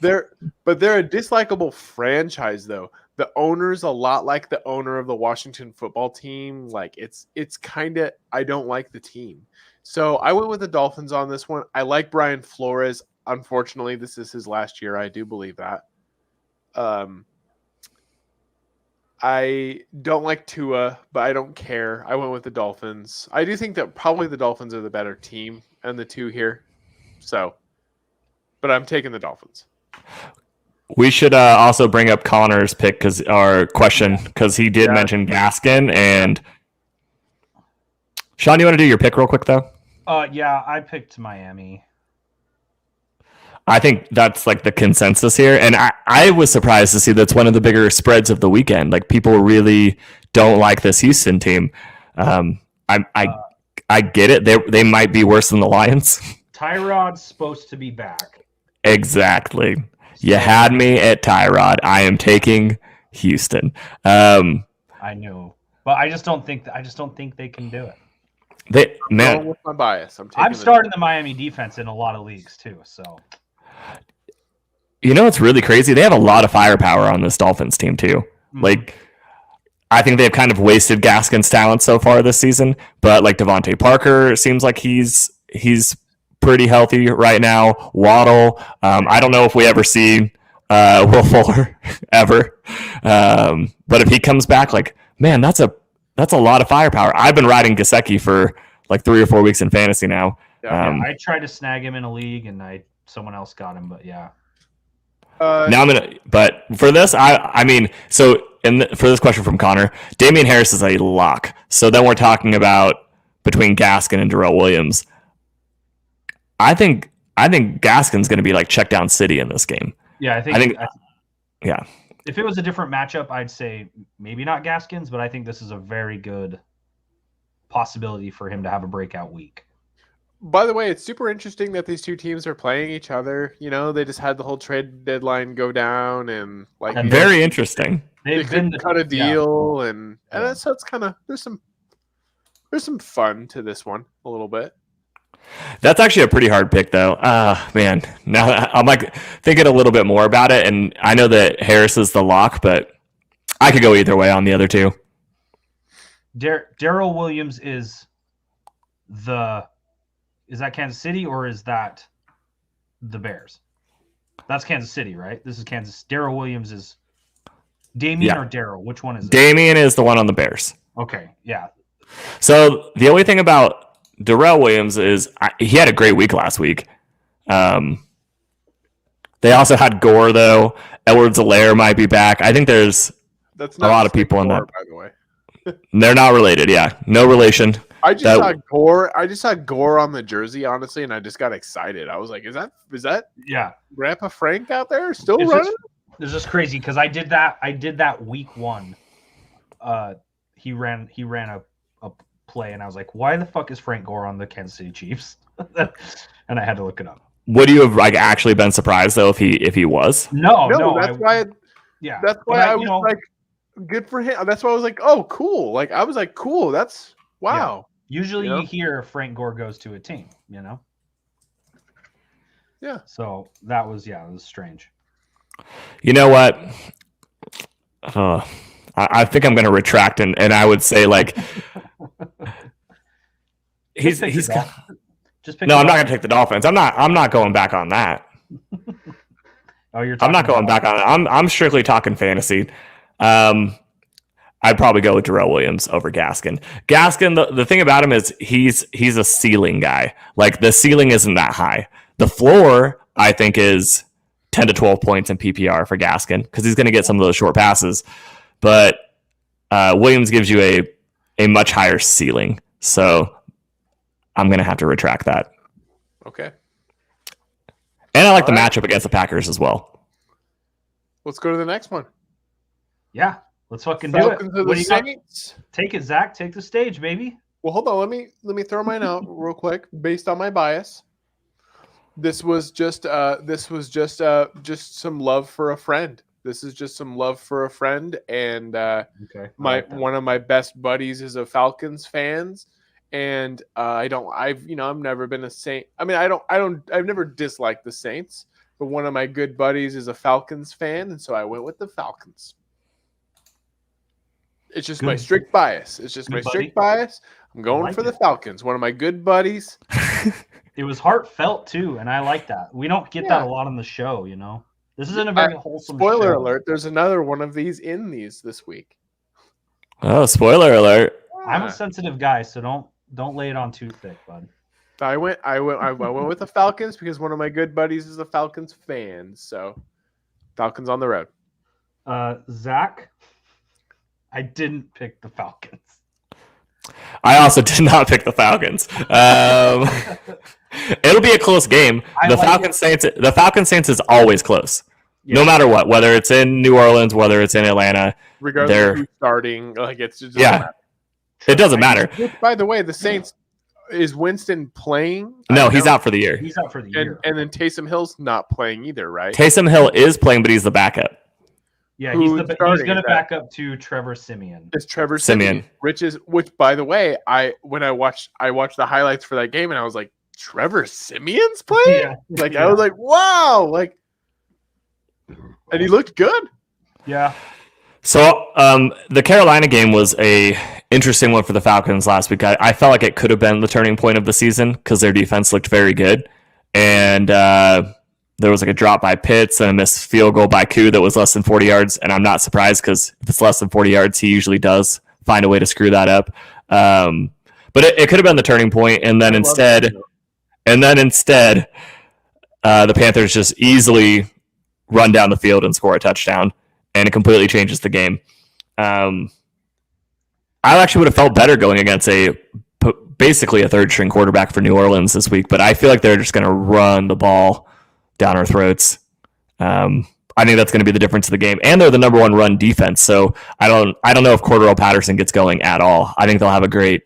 They're a dislikable franchise though. The owner's a lot like the owner of the Washington football team. Like it's kind of, I don't like the team. So I went with the Dolphins on this one. I like Brian Flores. Unfortunately, this is his last year. I do believe that. I don't like Tua, but I don't care. I went with the Dolphins. I do think that probably the Dolphins are the better team and the two here. So, but I'm taking the Dolphins. We should also bring up Connor's pick because he did mention Gaskin. And Sean, you want to do your pick real quick though? Yeah, I picked Miami. I think that's like the consensus here. And I was surprised to see that's one of the bigger spreads of the weekend. Like people really don't like this Houston team. I get it. They might be worse than the Lions. Tyrod's supposed to be back. Exactly. You had me at Tyrod. I am taking Houston. I know, but I just don't think they can do it. I'm with my bias. I'm starting the Miami defense in a lot of leagues too. So, you know, it's really crazy. They have a lot of firepower on this Dolphins team too. Mm-hmm. Like, I think they've kind of wasted Gaskin's talent so far this season, but like Devontae Parker seems like he's pretty healthy right now. Waddle, I don't know if we ever see Will Fuller ever, but if he comes back, like, man, that's a lot of firepower. I've been riding Gesicki for like 3 or 4 weeks in fantasy now. I tried to snag him in a league, and someone else got him, but yeah. Now but for this, I mean, so for this question from Connor, Damian Harris is a lock. So then we're talking about between Gaskin and Darrell Williams. I think Gaskin's going to be like check down city in this game. Yeah, I think yeah. If it was a different matchup, I'd say maybe not Gaskins, but I think this is a very good possibility for him to have a breakout week. By the way, it's super interesting that these two teams are playing each other. You know, they just had the whole trade deadline go down, and very interesting. They couldn't cut a deal, and so it's kind of there's some fun to this one a little bit. That's actually a pretty hard pick, though. Man, now I'm like thinking a little bit more about it, and I know that Harris is the lock, but I could go either way on the other two. Darrell Williams is that Kansas City or is that the Bears? That's Kansas City, right? This is Kansas. Darrell Williams is Damian or Darrell? Which one is it? Damian is the one on the Bears. Okay, yeah. So the only thing about Darrell Williams is he had a great week last week. They also had Gore, though. Edwards-Helaire might be back. I think there's a lot of people in that. By the way, they're not related. Yeah, no relation. I just saw Gore. I just saw Gore on the jersey, honestly, and I just got excited. I was like, "Is that Grandpa Frank out there still running?" It's just crazy because I did that week one. He ran a play, and I was like, "Why the fuck is Frank Gore on the Kansas City Chiefs?" And I had to look it up. Would you have actually been surprised though if he was? No. That's why. That's why I was like, good for him. That's why I was like, oh, cool. Like I was like, cool. That's wow. Yeah. Usually you hear Frank Gore goes to a team, you know. Yeah. So that was it was strange. You know what? I think I'm going to retract and I would say like he's just pick no, I'm not going to take the Dolphins. I'm not going back on that. I'm not going back on it. I'm strictly talking fantasy. I'd probably go with Darrell Williams over Gaskin. Gaskin, the thing about him is he's a ceiling guy. Like the ceiling isn't that high. The floor, I think, is 10 to 12 points in PPR for Gaskin because he's going to get some of those short passes. But Williams gives you a much higher ceiling. So I'm going to have to retract that. Okay. And I like the matchup against the Packers as well. Let's go to the next one. Yeah. Let's fucking Falcons do it. What do you Saints? Take it, Zach. Take the stage, baby. Well, hold on. Let me throw mine out real quick based on my bias. This was just some love for a friend. This is just some love for a friend, and one of my best buddies is a Falcons fans, and I've never been a Saint. I mean, I've never disliked the Saints, but one of my good buddies is a Falcons fan, and so I went with the Falcons. It's just my strict bias. I'm going for the Falcons. One of my good buddies. It was heartfelt too, and I like that. We don't get that a lot on the show, you know. This isn't a very wholesome spoiler show. alert, there's another one of these in these this week. Oh, spoiler alert. I'm a sensitive guy, so don't lay it on too thick, bud. I went with the Falcons because one of my good buddies is a Falcons fan. So Falcons on the road. Zach, I didn't pick the Falcons. I also did not pick the Falcons. It'll be a close game. The Falcons Saints is always close. Yeah. No matter what, whether it's in New Orleans, whether it's in Atlanta, regardless of who's starting, like it doesn't matter. By the way, the Saints is Winston playing? No, he's out for the year. He's out for the year. And then Taysom Hill's not playing either, right? Taysom Hill is playing, but he's the backup. Yeah, he's going to back up to Trevor Siemian. It's Trevor Siemian, which by the way, I watched the highlights for that game and I was like, Trevor Siemian's playing? I was like, wow, and he looked good. Yeah. So the Carolina game was a interesting one for the Falcons last week. I felt like it could have been the turning point of the season because their defense looked very good. And there was a drop by Pitts and a missed field goal by Koo that was less than 40 yards. And I'm not surprised because if it's less than 40 yards, he usually does find a way to screw that up. But it could have been the turning point. And then instead, the Panthers just easily run down the field and score a touchdown, and it completely changes the game. I actually would have felt better going against basically a third string quarterback for New Orleans this week, but I feel like they're just going to run the ball down our throats. I think that's going to be the difference of the game, and they're the number one run defense. So I don't know if Cordero Patterson gets going at all. I think they'll have a great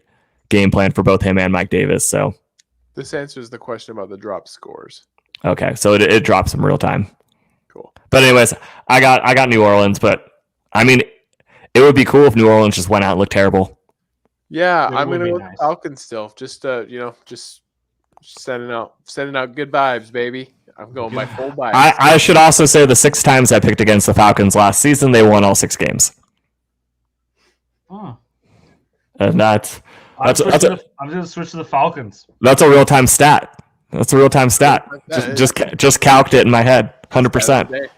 game plan for both him and Mike Davis. So this answers the question about the drop scores. Okay, so it drops in real time. Cool. But anyways, I got New Orleans, but I mean, it would be cool if New Orleans just went out and looked terrible. Yeah, I'm gonna go with the Falcons still. Just just sending out good vibes, baby. I'm going by full vibes. I should also say the 6 times I picked against the Falcons last season, they won all 6 games. Oh. And I'm gonna switch to the Falcons. That's a real time stat. Just calced it in my head. 100%.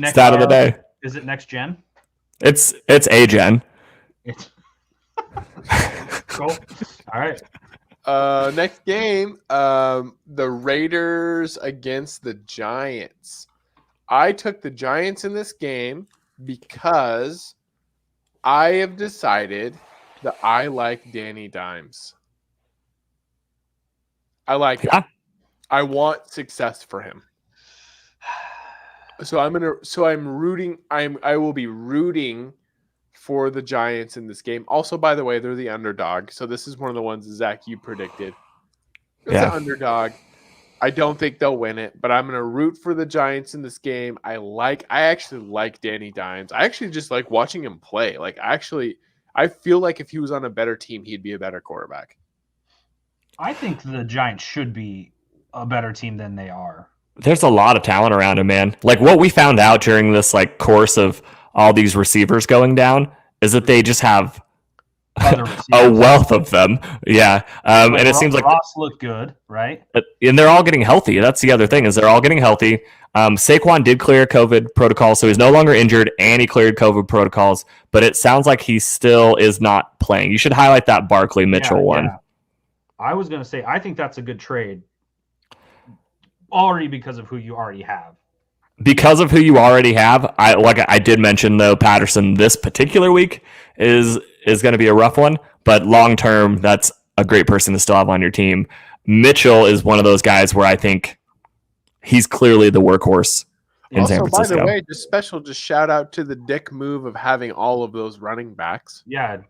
Stat of the day. Is it next gen? It's a gen. Cool. All right. Next game, the Raiders against the Giants. I took the Giants in this game because I have decided that I like Danny Dimes. I like him. I want success for him. So I will be rooting for the Giants in this game. Also, by the way, they're the underdog. So this is one of the ones, Zach, you predicted. It's an underdog. I don't think they'll win it, but I'm going to root for the Giants in this game. I actually like Danny Dimes. I actually just like watching him play. I feel like if he was on a better team, he'd be a better quarterback. I think the Giants should be a better team than they are. There's a lot of talent around him, man. Like what we found out during this course of all these receivers going down is that they just have a wealth of them. Yeah. And it seems like Ross looked good, right? And they're all getting healthy. That's the other thing, is they're all getting healthy. Saquon did clear COVID protocol, so he's no longer injured, and he cleared COVID protocols, but it sounds like he still is not playing. You should highlight that Barkley Mitchell one. Yeah. I was going to say, I think that's a good trade already because of who you already have. Because of who you already have, I did mention, though, Patterson this particular week is going to be a rough one, but long term, that's a great person to still have on your team. Mitchell is one of those guys where I think he's clearly the workhorse in San Francisco. By the way, just shout out to the dick move of having all of those running backs. Yeah.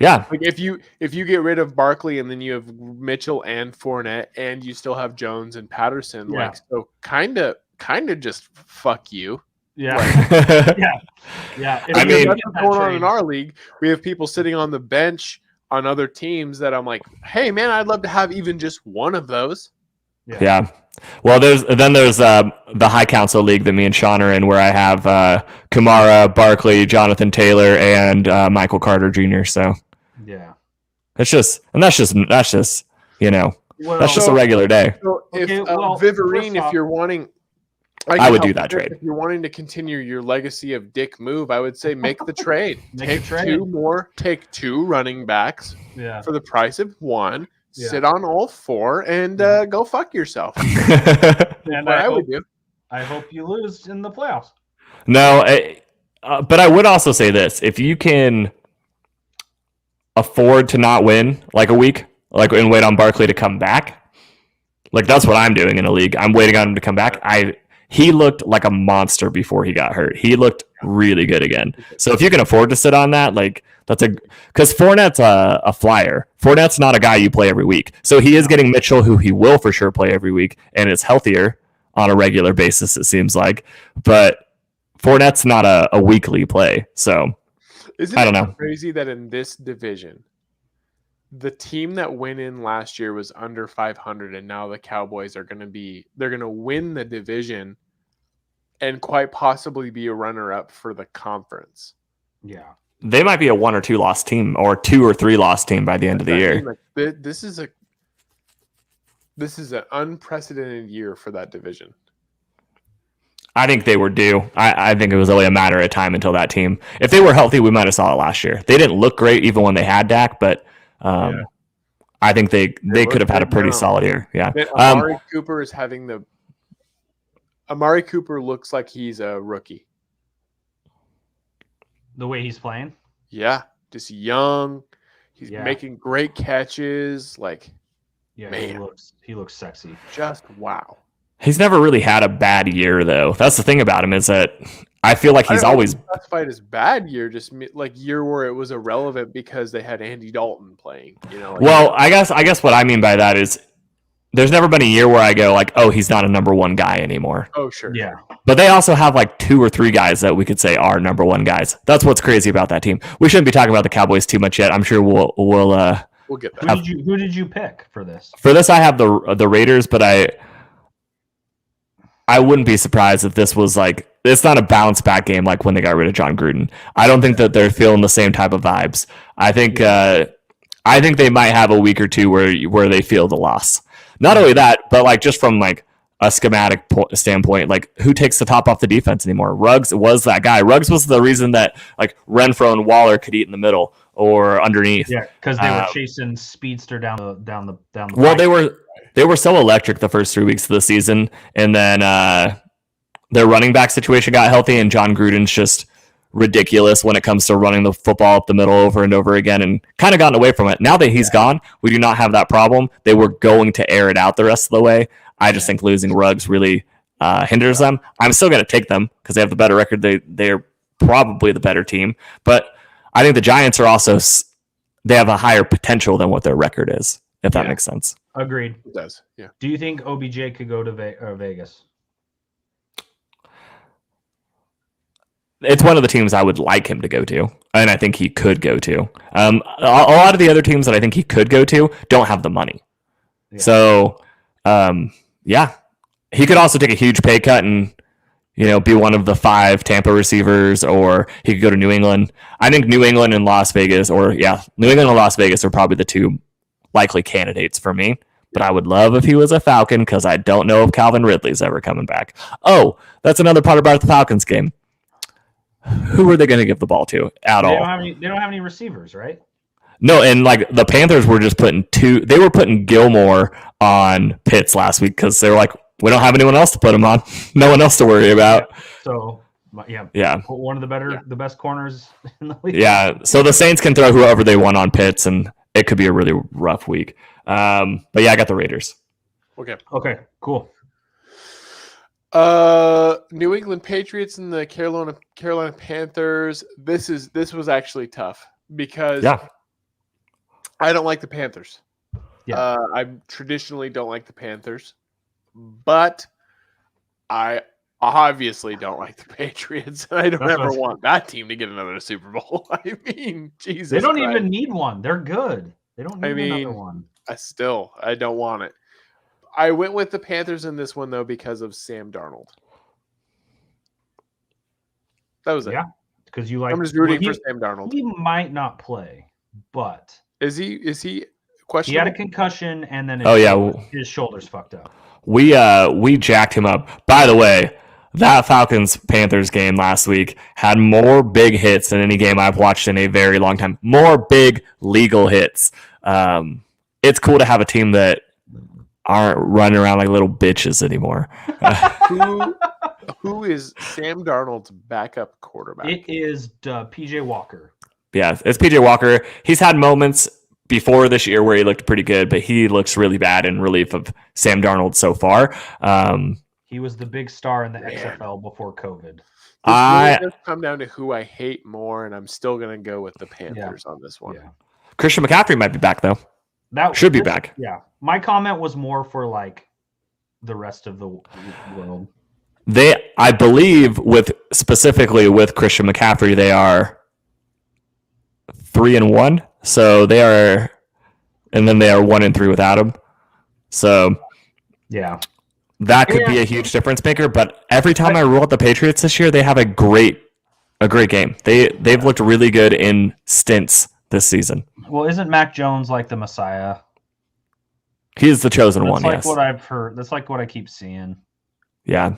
Like if you get rid of Barkley and then you have Mitchell and Fournette and you still have Jones and Patterson, so kind of just fuck you. Yeah. Yeah. I mean, that's what's going on in our league. We have people sitting on the bench on other teams that I'm like, hey man, I'd love to have even just one of those. Yeah. Well, there's the High Council League that me and Sean are in, where I have Kamara, Barkley, Jonathan Taylor, and Michael Carter Jr. So yeah, that's just that's just that's just a regular day. So if Viverine, if you're wanting, I would do that trade. If you're wanting to continue your legacy of dick move, I would say make the trade. Take two running backs for the price of one. Yeah. Sit on all 4 and go fuck yourself. And I hope you lose in the playoffs. No, but I would also say this: if you can afford to not win a week, and wait on Barkley to come back, that's what I'm doing in a league. I'm waiting on him to come back. He looked like a monster before he got hurt. He looked really good again. So if you can afford to sit on that, because Fournette's a flyer. Fournette's not a guy you play every week. So he is getting Mitchell, who he will for sure play every week, and is healthier on a regular basis, it seems like. But Fournette's not a weekly play. So I don't know. Crazy that in this division, the team that went in last year was under 500, and now the Cowboys are going to win the division and quite possibly be a runner-up for the conference. Yeah. They might be a 1 or 2 loss team, or 2 or 3 loss team by the end of the year. This is an unprecedented year for that division. I think they were due. I think it was only a matter of time until that team. If they were healthy, we might have saw it last year. They didn't look great even when they had Dak, but I think they could have had a pretty solid year. Yeah. Amari Cooper is having the Amari Cooper looks like he's a rookie. The way he's playing. Yeah, just young. He's making great catches. Like, man, he looks sexy. Just wow. He's never really had a bad year, though. That's the thing about him is that I feel like he's always classified as bad year, just like year where it was irrelevant because they had Andy Dalton playing. You know. Like, well, I guess what I mean by that is there's never been a year where I go like, oh, he's not a number one guy anymore. Oh, sure. Yeah. But they also have like 2 or 3 guys that we could say are number one guys. That's what's crazy about that team. We shouldn't be talking about the Cowboys too much yet. I'm sure we'll get that. Who did you pick for this? For this, I have the Raiders, but I wouldn't be surprised if this was like, it's not a bounce back game like when they got rid of John Gruden. I don't think that they're feeling the same type of vibes. I think they might have a week or two where they feel the loss. Not only that, but like just from like a schematic standpoint, like who takes the top off the defense anymore? Ruggs was that guy. Ruggs was the reason that like Renfro and Waller could eat in the middle or underneath. Yeah, because they were chasing Speedster down the. Well, they were so electric the first 3 weeks of the season, and then their running back situation got healthy, and John Gruden's just ridiculous when it comes to running the football up the middle over and over again, and kind of gotten away from it. Now that he's gone, we do not have that problem. They were going to air it out the rest of the way. I just think losing Ruggs really hinders them. I'm still going to take them because they have the better record. They're probably the better team, but I think the Giants are also they have a higher potential than what their record is, if that makes sense. Agreed. It does. Yeah. Do you think OBJ could go to Vegas? It's one of the teams I would like him to go to, and I think he could go to. A lot of the other teams that I think he could go to don't have the money. Yeah. So, he could also take a huge pay cut and, be one of the 5 Tampa receivers, or he could go to New England. I think New England and Las Vegas, New England and Las Vegas are probably the 2 likely candidates for me. But I would love if he was a Falcon because I don't know if Calvin Ridley's ever coming back. Oh, that's another part about the Falcons game. Who are they going to give the ball to at all? They don't have any receivers, right? No, and like the Panthers were just they were putting Gilmore on Pitts last week because they were like, we don't have anyone else to put him on. No one else to worry about. So, one of the best corners in the league. Yeah, so the Saints can throw whoever they want on Pitts, and it could be a really rough week. But I got the Raiders. Okay, cool. New England Patriots and the Carolina Panthers. This was actually tough because I don't like the Panthers. Yeah. I traditionally don't like the Panthers, but I obviously don't like the Patriots, and I don't ever want that team to get another Super Bowl. I mean, Jesus, they don't even need one. They're good. They don't need another one. I don't want it. I went with the Panthers in this one, though, because of Sam Darnold. That was it. Yeah, because you like. I'm just rooting for Sam Darnold. He might not play, but is he questionable? He had a concussion, and then his shoulders fucked up. We jacked him up. By the way, that Falcons-Panthers game last week had more big hits than any game I've watched in a very long time. More big legal hits. It's cool to have a team that aren't running around like little bitches anymore. Who is Sam Darnold's backup quarterback? It is PJ Walker. Yeah, it's PJ Walker. He's had moments before this year where he looked pretty good, but he looks really bad in relief of Sam Darnold so far. He was the big star in the XFL before COVID. This really does come down to who I hate more, and I'm still going to go with the Panthers on this one. Yeah. Christian McCaffrey might be back, though. Should be back. Yeah. My comment was more for like the rest of the world. I believe specifically with Christian McCaffrey, they are 3-1. So they are, and then they are 1-3 without him. So that could be a huge difference maker. But every time I roll out the Patriots this year, they have a great game. They've looked really good in stints this season. Well, isn't Mac Jones like the Messiah? He is the chosen one. That's like what I've heard. That's like what I keep seeing. Yeah,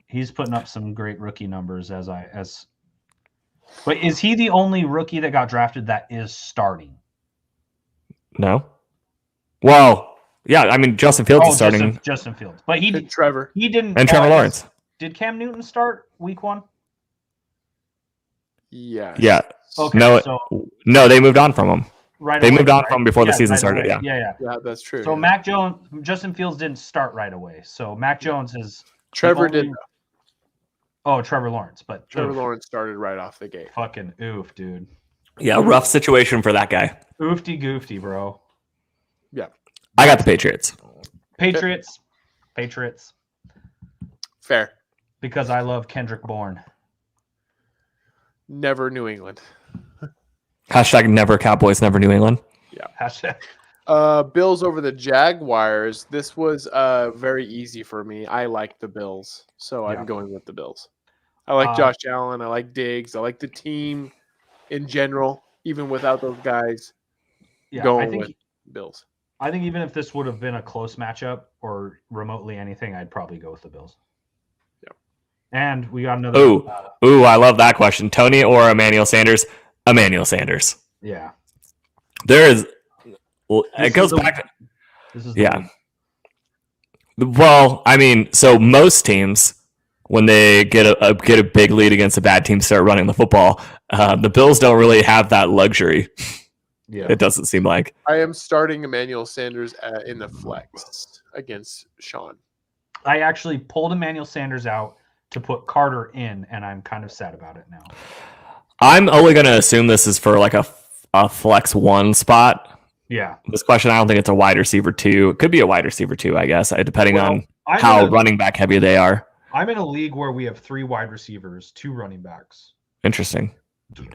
he's putting up some great rookie numbers But is he the only rookie that got drafted that is starting? No. Well, Yeah, I mean Justin Fields is starting. Justin Fields, but he And Trevor. He didn't. And Trevor Lawrence. Did Cam Newton start week 1? Yes. Yeah. Okay, No, they moved on from him. They away, moved on right? from him before the season right started. away. Yeah. Yeah. That's true. So Justin Fields didn't start right away. So Mac Jones is Trevor did. Oh, Trevor Lawrence, but Trevor oof. Lawrence started right off the gate. Fucking oof, dude. Yeah, rough situation for that guy. Oofty goofty, bro. Yeah. I got the Patriots. Patriots. Fair. Because I love Kendrick Bourne. Never New England. Hashtag never Cowboys, never New England. Yeah. Hashtag. Bills over the Jaguars. This was very easy for me. I like the Bills, so I'm going with the Bills. I like Josh Allen. I like Diggs. I like the team in general, even without those guys. Yeah, I think with Bills. I think even if this would have been a close matchup or remotely anything, I'd probably go with the Bills. Yeah. And we got another. Ooh, I love that question. Tony or Emmanuel Sanders? Emmanuel Sanders. Yeah. There is. Well, it goes back. This is yeah. Well, I mean, so most teams, when they get a big lead against a bad team, start running the football. The Bills don't really have that luxury. Yeah. It doesn't seem like. I am starting Emmanuel Sanders in the flex against Sean. I actually pulled Emmanuel Sanders out to put Carter in, and I'm kind of sad about it now. I'm only going to assume this is for like a flex 1 spot. Yeah. This question, I don't think it's a wide receiver 2. It could be a wide receiver 2, I guess, depending on how running back heavy they are. I'm in a league where we have 3 wide receivers, 2 running backs. Interesting.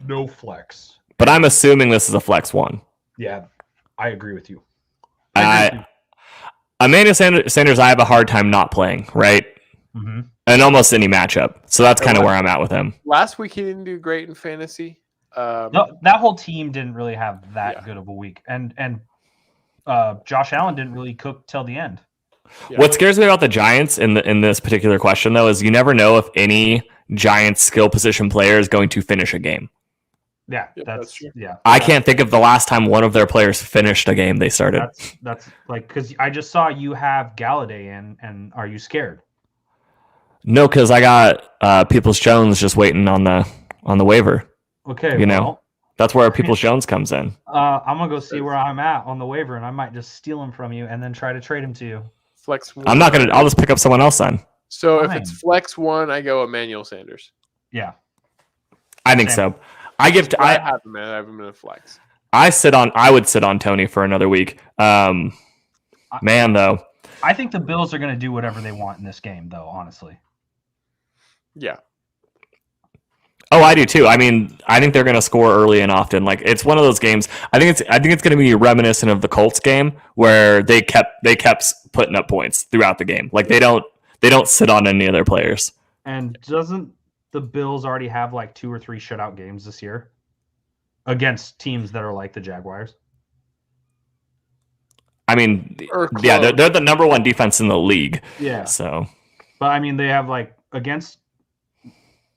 No flex. But I'm assuming this is a flex 1. Yeah, I agree with you. Emmanuel Sanders, I have a hard time not playing, right? Mm-hmm. In almost any matchup. So that's kind of where I'm at with him. Last week he didn't do great in fantasy. No, that whole team didn't really have that good of a week. And Josh Allen didn't really cook till the end. Yeah. What scares me about the Giants in this particular question, though, is you never know if any Giants skill position player is going to finish a game. Yeah, that's true. Yeah. I can't think of the last time one of their players finished a game they started. That's like, because I just saw you have Galladay in, and are you scared? No, because I got Peoples-Jones just waiting on the waiver. Okay, you know, that's where Peoples-Jones comes in. I'm gonna go see where I'm at on the waiver, and I might just steal him from you and then try to trade him to you. Flex 1. I'm not gonna. I'll just pick up someone else then. So if it's flex 1, I go Emmanuel Sanders. Yeah, I think so. I have him in a flex. I would sit on Tony for another week. Man, though, I think the Bills are going to do whatever they want in this game, though. Honestly. Yeah. Oh, I do too. I mean, I think they're going to score early and often. Like, it's one of those games. I think it's going to be reminiscent of the Colts game where they kept putting up points throughout the game. Like they don't sit on any of their players. And doesn't the Bills already have like 2 or 3 shutout games this year against teams that are like the Jaguars? I mean, yeah, they're the number 1 defense in the league. Yeah. So, but I mean, they have like against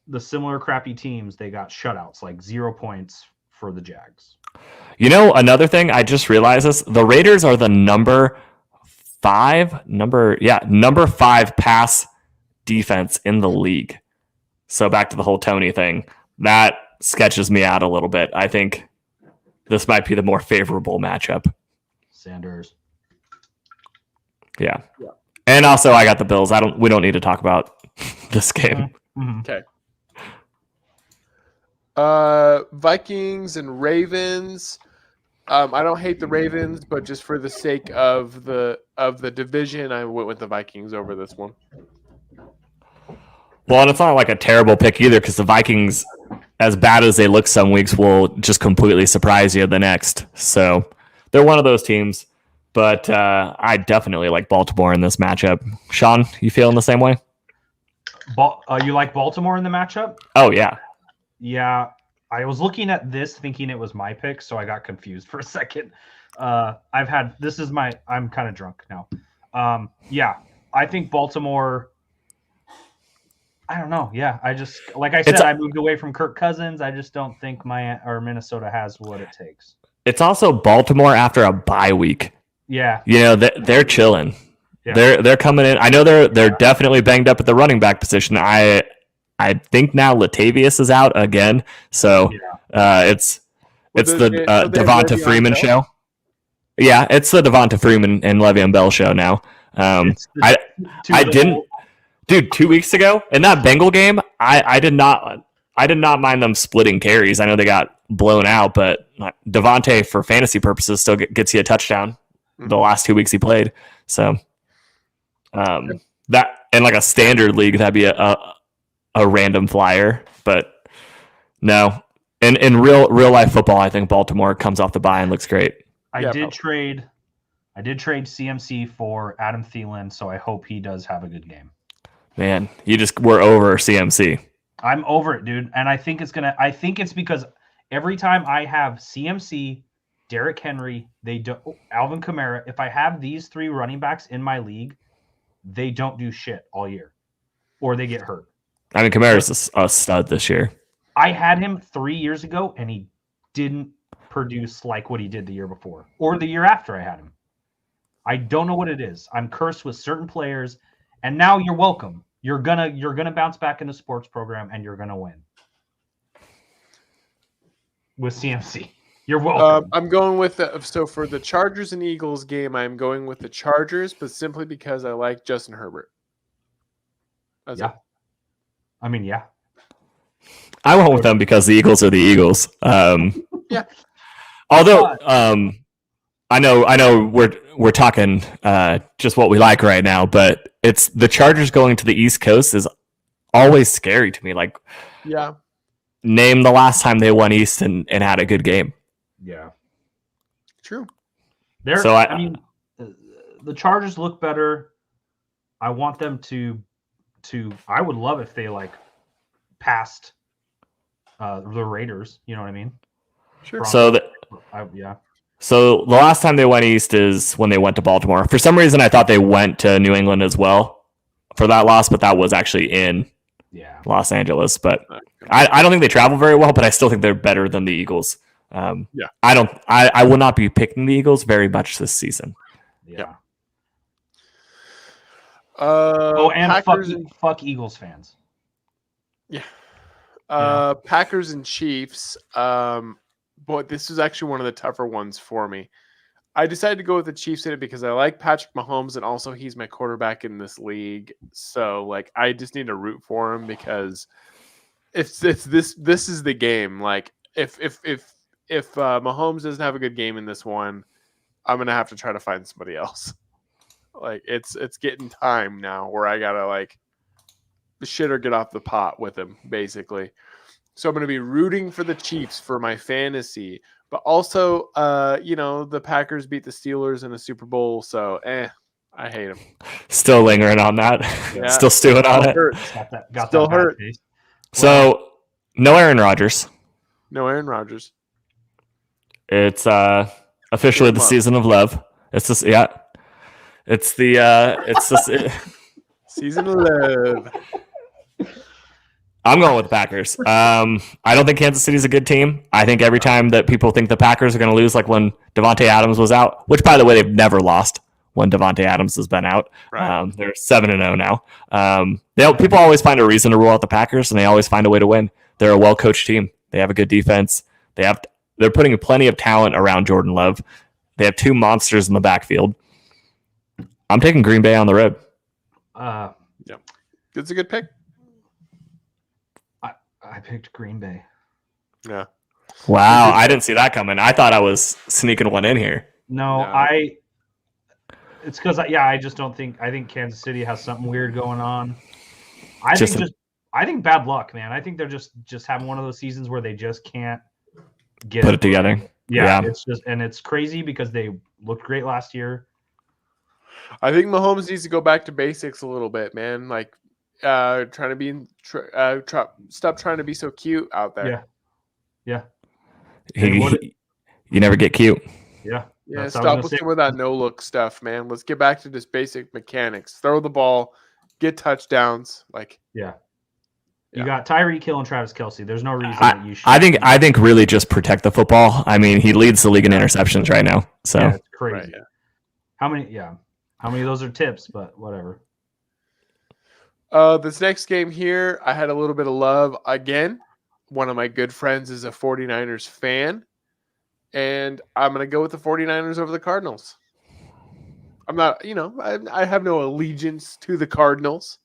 the similar crappy teams, they got shutouts, like 0 points for the Jags. You know, another thing I just realized is the Raiders are the number 5 pass defense in the league. So back to the whole Tony thing, that sketches me out a little bit. I think this might be the more favorable matchup. Sanders. Yeah. And also I got the Bills. We don't need to talk about this game. Mm-hmm. Okay. Vikings and Ravens. I don't hate the Ravens, but just for the sake of the division, I went with the Vikings over this one. Well, and it's not like a terrible pick either, because the Vikings, as bad as they look some weeks, will just completely surprise you the next. So they're one of those teams, but I definitely like Baltimore in this matchup. Sean, you feeling the same way? You like Baltimore in the matchup? Oh, yeah. Yeah. I was looking at this thinking it was my pick, so I got confused for a second. I'm kind of drunk now. Yeah, I think Baltimore. I don't know. Yeah, I just I moved away from Kirk Cousins. I just don't think Minnesota has what it takes. It's also Baltimore after a bye week. Yeah. They're chilling. Yeah. They're coming in. I know they're definitely banged up at the running back position. I think now Latavius is out again, so it's the Devonta Freeman show. Yeah, it's the Devonta Freeman and Le'Veon Bell show now. I didn't, dude. 2 weeks ago in that Bengal game, I did not mind them splitting carries. I know they got blown out, but Devonta for fantasy purposes still gets you a touchdown. The last 2 weeks he played, so that in like a standard league that'd be a random flyer, but no. In real life football, I think Baltimore comes off the bye and looks great. I did trade CMC for Adam Thielen, so I hope he does have a good game. Man, you just were over CMC. I'm over it, dude, and I think it's because every time I have CMC, Derrick Henry, Alvin Kamara, if I have these three running backs in my league, they don't do shit all year, or they get hurt. I mean, Kamara's a stud this year. I had him 3 years ago, and he didn't produce like what he did the year before or the year after I had him. I don't know what it is. I'm cursed with certain players, and now you're welcome. You're gonna bounce back in the sports program, and you're gonna win with CMC. You're welcome. I'm going with so for the Chargers and Eagles game, I'm going with the Chargers, but simply because I like Justin Herbert. That's it. I mean, yeah. I went with them because the Eagles are the Eagles. Yeah. Although I know we're talking just what we like right now, but it's the Chargers going to the East Coast is always scary to me. Like, yeah. Name the last time they won East and had a good game. Yeah. True. I mean, the Chargers look better. I want them to I would love if they passed the Raiders. You know what I mean? Sure. So the last time they went East is when they went to Baltimore. For some reason, I thought they went to New England as well for that loss, but that was actually in Los Angeles. But I don't think they travel very well, but I still think they're better than the Eagles. I will not be picking the Eagles very much this season. Yeah. And fuck Eagles fans. Yeah. Packers and Chiefs. Boy, this is actually one of the tougher ones for me. I decided to go with the Chiefs in it because I like Patrick Mahomes, and also he's my quarterback in this league. So I just need to root for him because it's this is the game. Like if Mahomes doesn't have a good game in this one, I'm gonna have to try to find somebody else. It's getting time now where I gotta shit or get off the pot with him, basically. So I'm gonna be rooting for the Chiefs for my fantasy, but also the Packers beat the Steelers in the Super Bowl, so I hate them. Still lingering on that. Yeah. Still stewing on it. Still hurt. So no Aaron Rodgers. No Aaron Rodgers. It's officially the season of love. It's just It's the season of love. I'm going with the Packers. I don't think Kansas City's a good team. I think every time that people think the Packers are going to lose, like when Devontae Adams was out, which, by the way, they've never lost when Devontae Adams has been out. Right. They're 7-0 now. People always find a reason to rule out the Packers, and they always find a way to win. They're a well-coached team. They have a good defense. They're putting plenty of talent around Jordan Love. They have two monsters in the backfield. I'm taking Green Bay on the road. Yeah, it's a good pick. I picked Green Bay. Yeah. Wow, I didn't see that coming. I thought I was sneaking one in here. No. It's because I just don't think. I think Kansas City has something weird going on. I think bad luck, man. I think they're just having one of those seasons where they just can't put it together. Yeah, it's crazy because they looked great last year. I think Mahomes needs to go back to basics a little bit, man. Stop trying to be so cute out there. Yeah. You never get cute. Yeah. Stop with some of that no look stuff, man. Let's get back to just basic mechanics. Throw the ball, get touchdowns. You got Tyreek Hill and Travis Kelce. There's no reason that you should. I think really just protect the football. I mean, he leads the league in interceptions right now. So it's crazy. Right, How many? Yeah. How many of those are tips? But whatever. This next game here, I had a little bit of love. Again, one of my good friends is a 49ers fan, and I'm going to go with the 49ers over the Cardinals. I'm not, I have no allegiance to the Cardinals.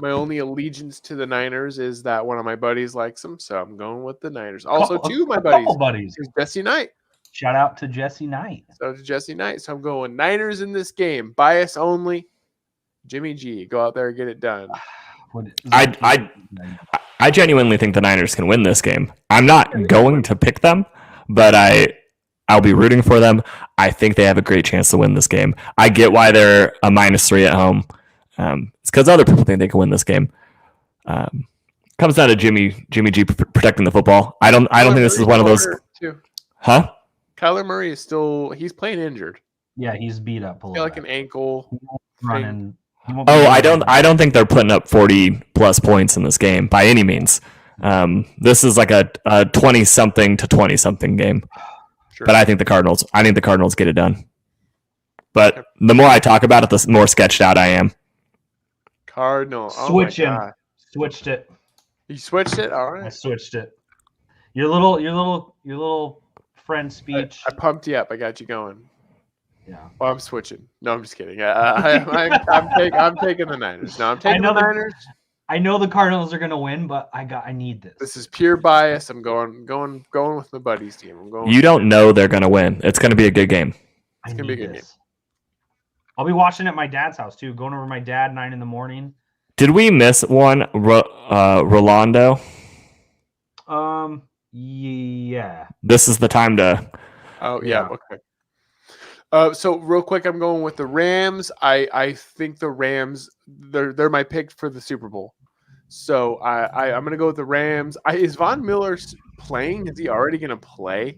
My only allegiance to the Niners is that one of my buddies likes them, so I'm going with the Niners. Also, two of my buddies is Jesse Knight. Shout out to Jesse Knight. So I'm going Niners in this game. Bias only. Jimmy G, go out there and get it done. I genuinely think the Niners can win this game. I'm not going to pick them, but I'll be rooting for them. I think they have a great chance to win this game. I get why they're a -3 at home. It's because other people think they can win this game. Comes down to Jimmy G protecting the football. I don't think this is one of those. Huh? Kyler Murray is he's playing injured. Yeah, he's beat up a little. Like an ankle. Running. I don't think they're putting up 40 plus points in this game by any means. This is like a 20-something to 20-something game. Sure. But I think the Cardinals get it done. But the more I talk about it, the more sketched out I am. Cardinal. Switched it. You switched it? All right. I switched it. Your little friend speech. I pumped you up. I got you going. Yeah. Well, I'm switching. No, I'm just kidding. I'm taking the Niners. No, I'm taking the Niners. I know the Cardinals are going to win, but I need this. This is pure bias. I'm going with my buddy's team. You don't know they're going to win. It's going to be a good game. It's going to be a good game. I'll be watching at my dad's house too. Going over to my dad 9 a.m. Did we miss one, Rolando? Yeah. This is the time to. Oh yeah. Okay. So real quick, I'm going with the Rams. I think the Rams, they're my pick for the Super Bowl. So I'm going to go with the Rams. Is Von Miller playing? Is he already going to play?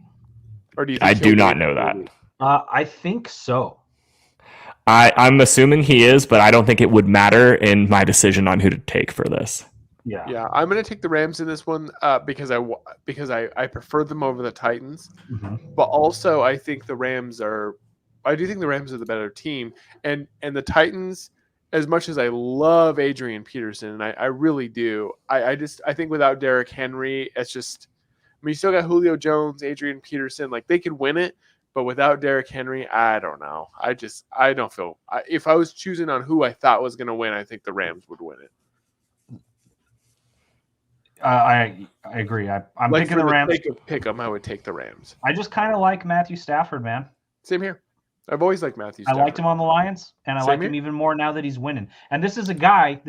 Or do you? I do not know that. I think so. I'm assuming he is, but I don't think it would matter in my decision on who to take for this. Yeah. I'm going to take the Rams in this one because I prefer them over the Titans, but also I think the Rams are. I do think the Rams are the better team, and the Titans, as much as I love Adrian Peterson, and I really do, I think without Derrick Henry, it's just, you still got Julio Jones, Adrian Peterson, like they could win it, but without Derrick Henry, I don't know. I don't feel, if I was choosing on who I thought was going to win, I think the Rams would win it. I agree. I'm picking the Rams. Pick them, I would take the Rams. I just kind of like Matthew Stafford, man. Same here. I've always liked Matthew Stafford. I liked him on the Lions, and I like him even more now that he's winning. And this is a guy,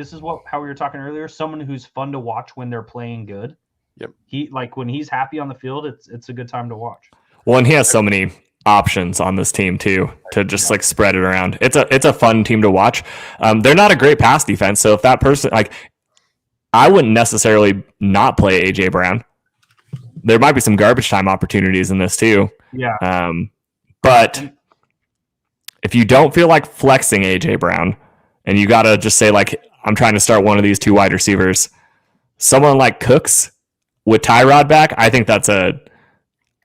how we were talking earlier, someone who's fun to watch when they're playing good. Yep. When he's happy on the field, it's a good time to watch. Well, and he has so many options on this team too to just like spread it around. It's a fun team to watch. They're not a great pass defense, so if that person I wouldn't necessarily not play AJ Brown. There might be some garbage time opportunities in this too. Yeah. But if you don't feel like flexing AJ Brown and you got to just say I'm trying to start one of these two wide receivers, someone like Cooks with Tyrod back, I think that's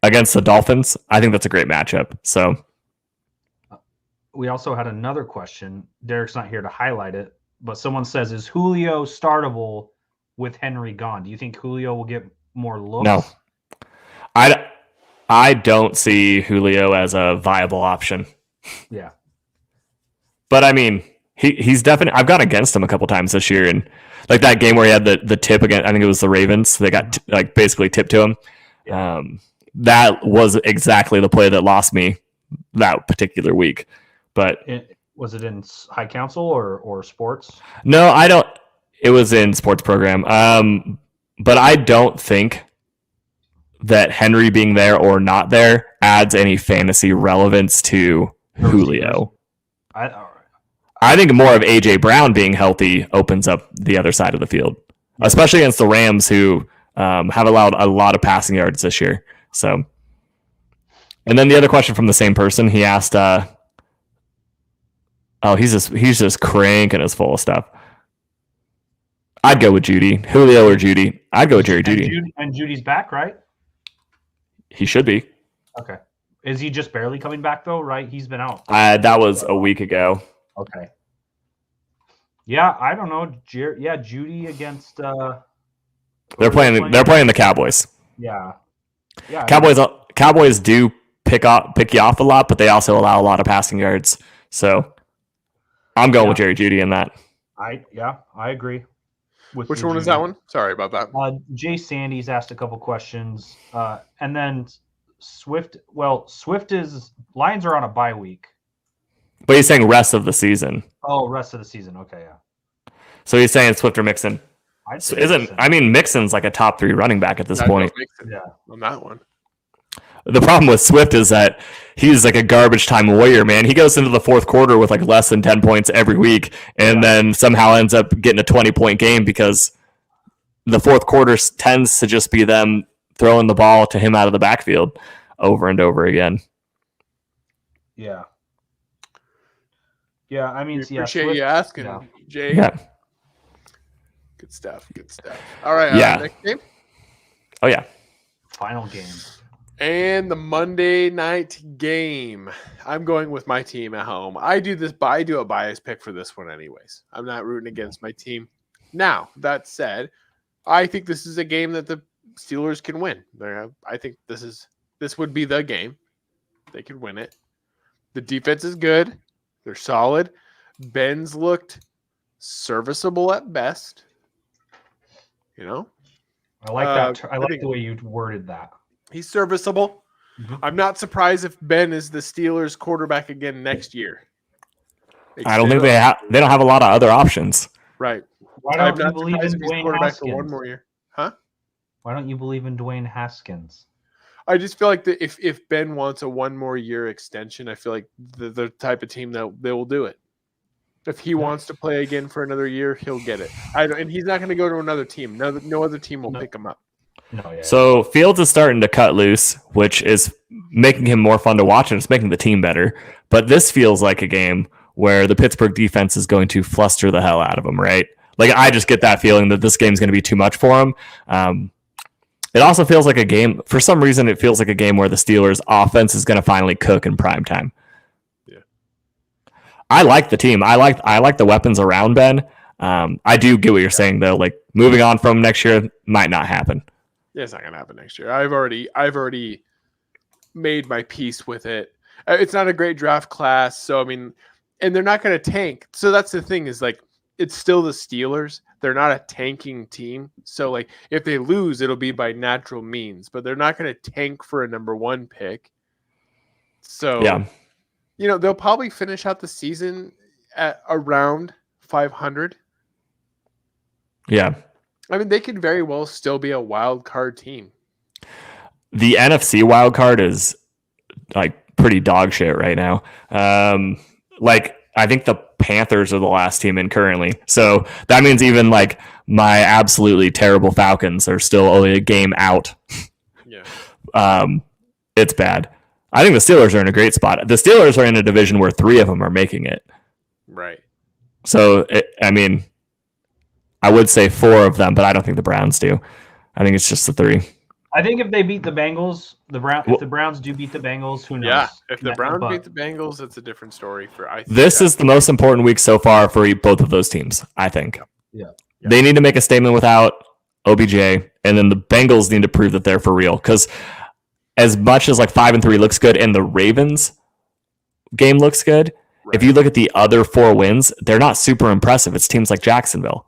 against the Dolphins. I think that's a great matchup. So we also had another question. Derek's not here to highlight it, but someone says, is Julio startable with Henry gone? Do you think Julio will get more looks? No. I don't see Julio as a viable option. Yeah. But I mean, he's definitely, I've gone against him a couple times this year, and like that game where he had the tip against, I think it was the Ravens. They got basically tipped to him. Yeah. That was exactly the play that lost me that particular week. But was it in high council or sports? No, I don't. It was in sports program. But I don't think that Henry being there or not there adds any fantasy relevance to Julio. I think more of AJ Brown being healthy opens up the other side of the field, especially against the Rams, who have allowed a lot of passing yards this year. So, and then the other question from the same person, he asked, he's just cranking us full of stuff. I'd go with Judy, Julio or Judy. I'd go with Judy. And Judy's back, right? He should be. Okay. Is he just barely coming back though? Right, he's been out. That was a week ago. Okay. Yeah, I don't know. Judy against. They're playing the Cowboys. Yeah. Cowboys do pick you off a lot, but they also allow a lot of passing yards. So I'm going with Jerry Jeudy in that. I agree. Which one is that one? Sorry about that. Jay Sandy's asked a couple questions, and then Swift. Well, Lions are on a bye week. But he's saying rest of the season. Oh, rest of the season. Okay, yeah. So he's saying Swift or Mixon. Mixon's like a top 3 running back at this point. Yeah, on that one. The problem with Swift is that he's like a garbage time warrior, man. He goes into the fourth quarter with like less than 10 points every week, and then somehow ends up getting a 20-point game because the fourth quarter tends to just be them throwing the ball to him out of the backfield over and over again. Yeah. Yeah, I mean, appreciate you asking, Jay. Yeah. Good stuff. All right. Next game. Oh yeah. Final game. And the Monday night game. I'm going with my team at home. I do a bias pick for this one anyways. I'm not rooting against my team. Now, that said, I think this is a game that the Steelers can win. I think this would be the game. They could win it. The defense is good. They're solid. Ben's looked serviceable at best. You know? I like that. I like the way you worded that. He's serviceable. Mm-hmm. I'm not surprised if Ben is the Steelers quarterback again next year. I don't think they don't have a lot of other options. Right. Why don't you believe in Dwayne Haskins? For one more year. Huh? Why don't you believe in Dwayne Haskins? I just feel like if Ben wants a one more year extension, I feel like the type of team that they will do it. If he wants to play again for another year, he'll get it. And he's not going to go to another team. No other team will pick him up. So Fields is starting to cut loose, which is making him more fun to watch, and it's making the team better. But this feels like a game where the Pittsburgh defense is going to fluster the hell out of them, right? Like, I just get that feeling that this game's going to be too much for them. It also feels like a game, for some reason, it feels like a game where the Steelers' offense is going to finally cook in prime time. Yeah, I like the team. I like the weapons around Ben. I do get what you're saying, though. Like, moving on from next year might not happen. Yeah, it's not going to happen next year. I've already made my peace with it. It's not a great draft class, so I mean, and they're not going to tank. So that's the thing is, like, it's still the Steelers. They're not a tanking team. So, like, if they lose, it'll be by natural means. But they're not going to tank for a number 1 pick. So, yeah, you know, they'll probably finish out the season at around 500. Yeah. I mean, they could very well still be a wild card team. The NFC wild card is, like, pretty dog shit right now. I think the Panthers are the last team in currently. So that means even like my absolutely terrible Falcons are still only a game out. Yeah. It's bad. I think the Steelers are in a great spot. The Steelers are in a division where 3 of them are making it. Right. So, I would say 4 of them, but I don't think the Browns do. I think it's just the 3. I think if they beat the Bengals, if the Browns do beat the Bengals, who knows? Yeah, if the Browns beat the Bengals, it's a different story. This is the most important week so far for both of those teams, I think. Yeah. They need to make a statement without OBJ, and then the Bengals need to prove that they're for real. Because as much as like 5-3 looks good and the Ravens game looks good, right, if you look at the other 4 wins, they're not super impressive. It's teams like Jacksonville.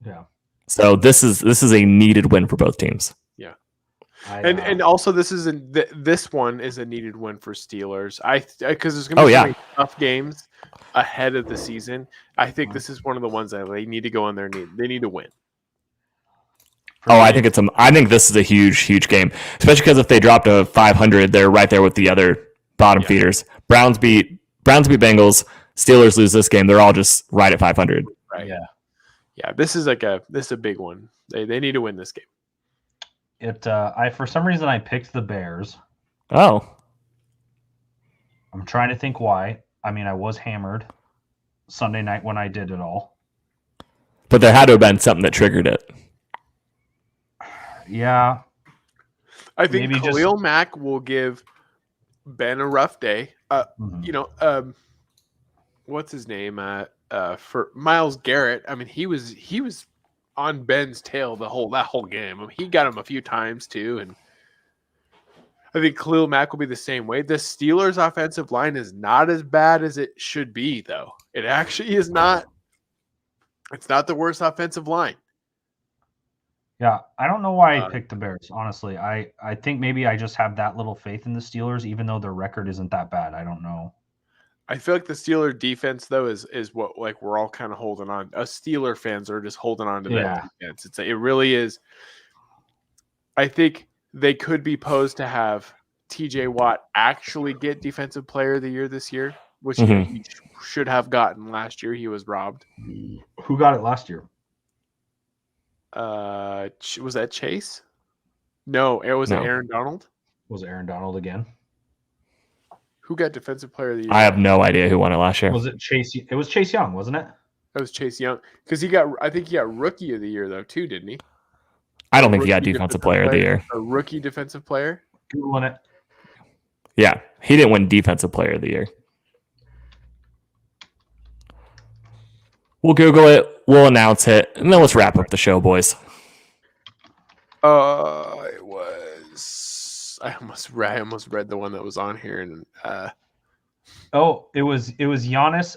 Yeah. So this is a needed win for both teams. Yeah. And also this one is a needed win for Steelers. Because there's going to be so many tough games ahead of the season. I think this is one of the ones that they need to go on their need. They need to win. I think this is a huge game, especially because if they drop to 500, they're right there with the other bottom feeders. Browns beat Bengals. Steelers lose this game. They're all just right at 500. Right. Yeah. Yeah. This is a big one. They need to win this game. For some reason I picked the Bears. Oh. I'm trying to think why. I mean, I was hammered Sunday night when I did it all. But there had to have been something that triggered it. Yeah. I think Khalil Mack will give been a rough day. What's his name? For Myles Garrett. I mean, he was on Ben's tail that whole game. I mean, he got him a few times too, and I think Khalil Mack will be the same way. The Steelers' offensive line is not as bad as it should be, though. It actually is not. It's not the worst offensive line. Yeah, I don't know why I picked the Bears, honestly. I think maybe I just have that little faith in the Steelers, even though their record isn't that bad. I don't know. I feel like the Steeler defense, though, is what like we're all kind of holding on. Us Steeler fans are just holding on to that defense. It really is. I think they could be posed to have TJ Watt actually get Defensive Player of the Year this year, which he should have gotten last year. He was robbed. Who got it last year? Was that Chase? No, it was Aaron Donald. Was it Aaron Donald again? Who got Defensive Player of the Year? I have no idea who won it last year. Was it Chase? It was Chase Young, wasn't it? That was Chase Young because I think he got Rookie of the Year though too, didn't he? I don't think he got Defensive Player of the Year. A rookie defensive player? Googling it. Yeah, he didn't win Defensive Player of the Year. We'll Google it. We'll announce it, and then let's wrap up the show, boys. It was. I almost read the one that was on here, and it was Giannis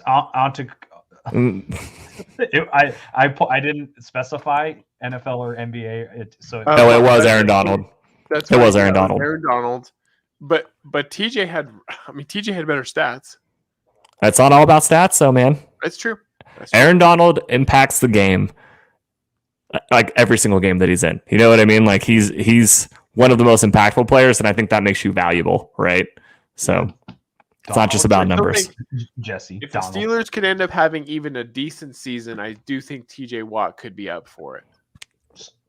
I didn't specify NFL or NBA. It was Aaron Donald. That's right. It was Aaron Donald. Aaron Donald. But TJ had better stats. That's not all about stats, though, man. That's true. Aaron Donald impacts the game like every single game that he's in. You know what I mean? Like he's one of the most impactful players, and I think that makes you valuable, right? So it's not just about numbers. Jesse, if the Steelers could end up having even a decent season, I do think TJ Watt could be up for it.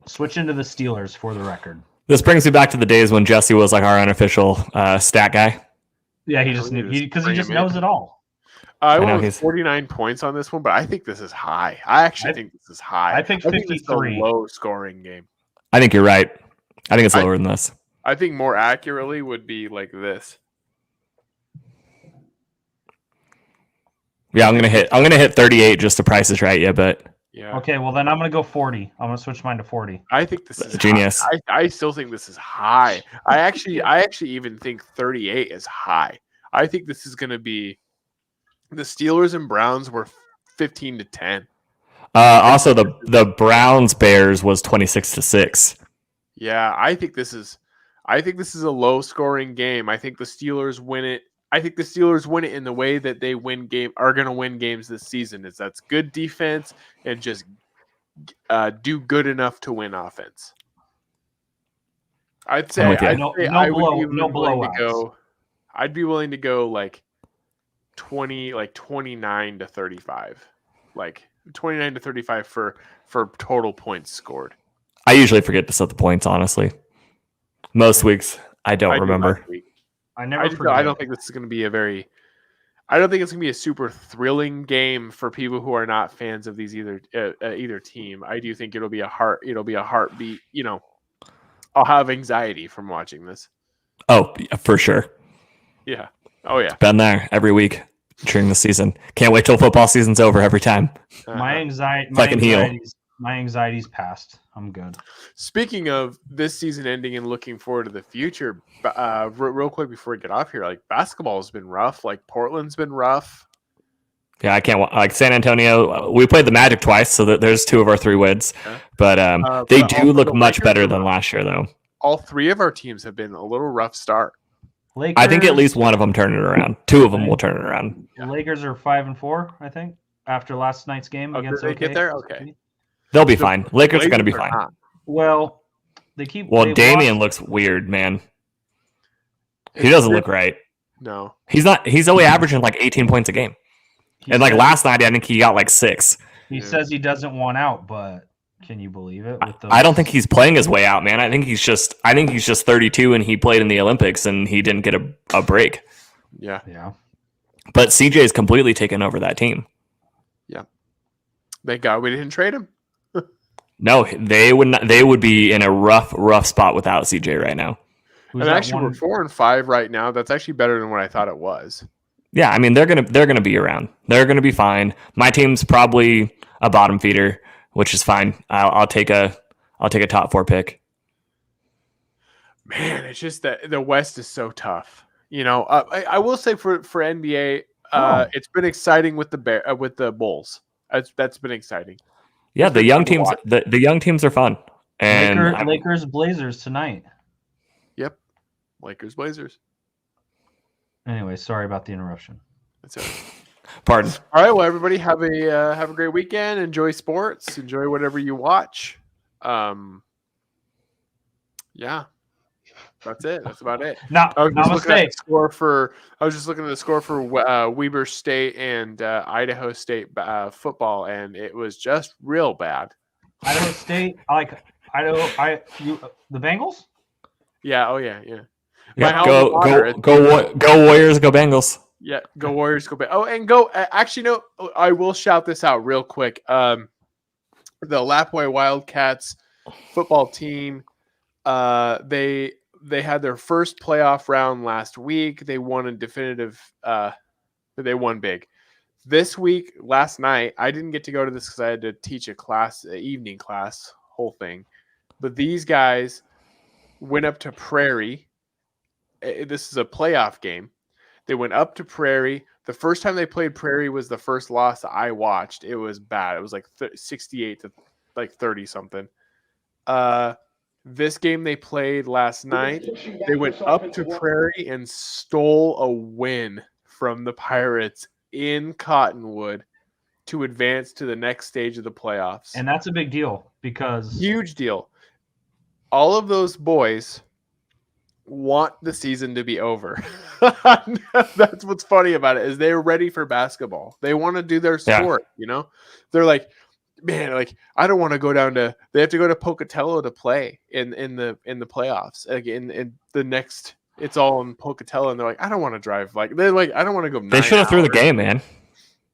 Switch into the Steelers for the record. This brings me back to the days when Jesse was like our unofficial stat guy. Yeah, he just knew because he just knows it all. I went with 49 points on this one, but I think this is high. I think this is high. I think 53. This is a low-scoring game. I think you're right. I think it's lower than this. I think more accurately would be like this. Yeah, I'm gonna hit 38 just to Price is Right. Yeah, but yeah. Okay, well then I'm gonna go 40. I'm gonna switch mine to 40. I think this is genius. I still think this is high. I actually even think 38 is high. I think this is gonna be. The Steelers and Browns were 15-10. Also, the Browns Bears was 26-6. Yeah, I think this is a low scoring game. I think the Steelers win it. I think the Steelers win it in the way that they are going to win games this season. That's good defense and just do good enough to win offense. I'd say no blowouts. I'd be willing to go like 29-35, like 29-35 for total points scored. I usually forget to set the points. Honestly, most weeks I don't remember. I don't think this is going to be I don't think it's going to be a super thrilling game for people who are not fans of these either team. I do think it'll be a heartbeat. You know, I'll have anxiety from watching this. Oh, for sure. Yeah. Oh yeah. Been there every week during the season. Can't wait till football season's over every time. My anxiety's passed. I'm good. Speaking of this season ending and looking forward to the future, real quick before we get off here, like basketball has been rough. Like Portland's been rough. Yeah, I can't like San Antonio. We played the Magic twice, so there's 2 of our 3 wins. But they do look much better than last year, though. All 3 of our teams have been a little rough start. Lakers, I think at least one of them turn it around. 2 of them will turn it around. The Lakers are 5-4, I think, after last night's game against. Did they get there? Okay, they'll be fine. Lakers are going to be fine. Well, they keep. Well, Damian looks weird, man. He doesn't look right. No, he's not. He's only averaging like 18 points a game, and like last night, I think he got like 6. He says he doesn't want out, but. Can you believe it? I don't think he's playing his way out, man. I think he's just 32 and he played in the Olympics and he didn't get a break. Yeah. But CJ is completely taken over that team. Yeah. Thank God we didn't trade him. No, they would not. They would be in a rough spot without CJ right now. And actually, we're 4-5 right now. That's actually better than what I thought it was. Yeah, I mean they're gonna be around. They're gonna be fine. My team's probably a bottom feeder, which is fine. I'll take a top 4 pick. Man, it's just that the West is so tough. I will say for NBA, it's been exciting with the Bulls. That's been exciting. Yeah, the young teams. The young teams are fun. And Lakers Blazers tonight. Yep, Lakers Blazers. Anyway, sorry about the interruption. That's it. Pardon. All right, well, everybody have a great weekend. Enjoy sports. Enjoy whatever you watch. Yeah, that's it. That's about it. Now, I was just looking at the score for Weber State and Idaho State football, and it was just real bad. Idaho State, the Bengals. Yeah. Oh yeah. Yeah. Go Warriors. Go Bengals. Yeah. Go Warriors. Go. Oh, and go. Actually, no. I will shout this out real quick. The Lapwai Wildcats football team. They had their first playoff round last week. They won a definitive. They won big. This week, last night, I didn't get to go to this because I had to teach a class, evening class, whole thing. But these guys went up to Prairie. This is a playoff game. They went up to Prairie. The first time they played Prairie was the first loss I watched. It was bad. It was like 68 to like 30 something. This game they played last night, they went up to Prairie and stole a win from the Pirates in Cottonwood to advance to the next stage of the playoffs. And that's a big deal because huge deal. All of those boys want the season to be over. That's what's funny about it is they're ready for basketball. They want to do their sport, They're like, man, like I don't want to go down to. They have to go to Pocatello to play in the playoffs. Like in the next, it's all in Pocatello, and they're like, I don't want to drive. They're like, I don't want to go. They should have threw the game, man.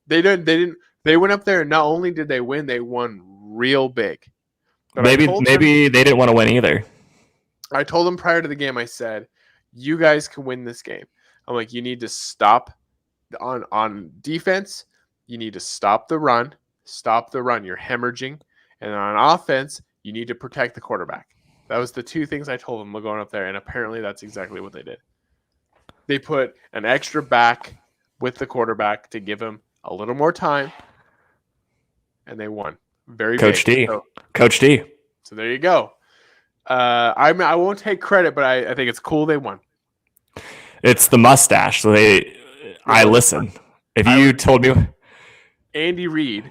They didn't. They went up there, and not only did they win, they won real big. But maybe they didn't want to win either. I told them prior to the game, I said, you guys can win this game. I'm like, you need to stop on defense. You need to stop the run. Stop the run. You're hemorrhaging. And on offense, you need to protect the quarterback. That was the two things I told them going up there. And apparently that's exactly what they did. They put an extra back with the quarterback to give him a little more time. And they won. Very Coach big. D. Coach D. So there you go. I won't take credit, but I think it's cool they won. It's the mustache. So I listen. If you told me Andy Reid,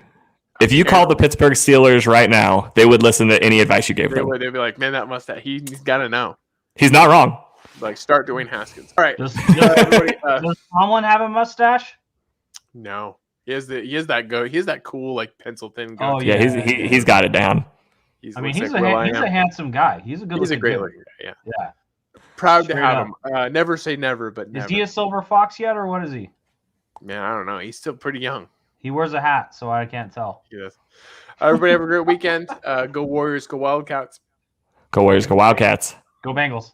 if you called the Pittsburgh Steelers right now, they would listen to any advice you gave them. They'd be like, man, that mustache, he's got to know. He's not wrong. Like, start Dwayne Haskins. All right. Does Tomlin have a mustache? No. He has that cool, like, pencil thin goatee. Oh, Yeah, he's got it down. He's a handsome guy. He's a great looking guy. Yeah. Proud to have him. Never say never, but never. Is he a silver fox yet, or what is he? Man, I don't know. He's still pretty young. He wears a hat, so I can't tell. Yes. Everybody have a great weekend. Go Warriors. Go Wildcats. Go Warriors. Go Wildcats. Go Bengals.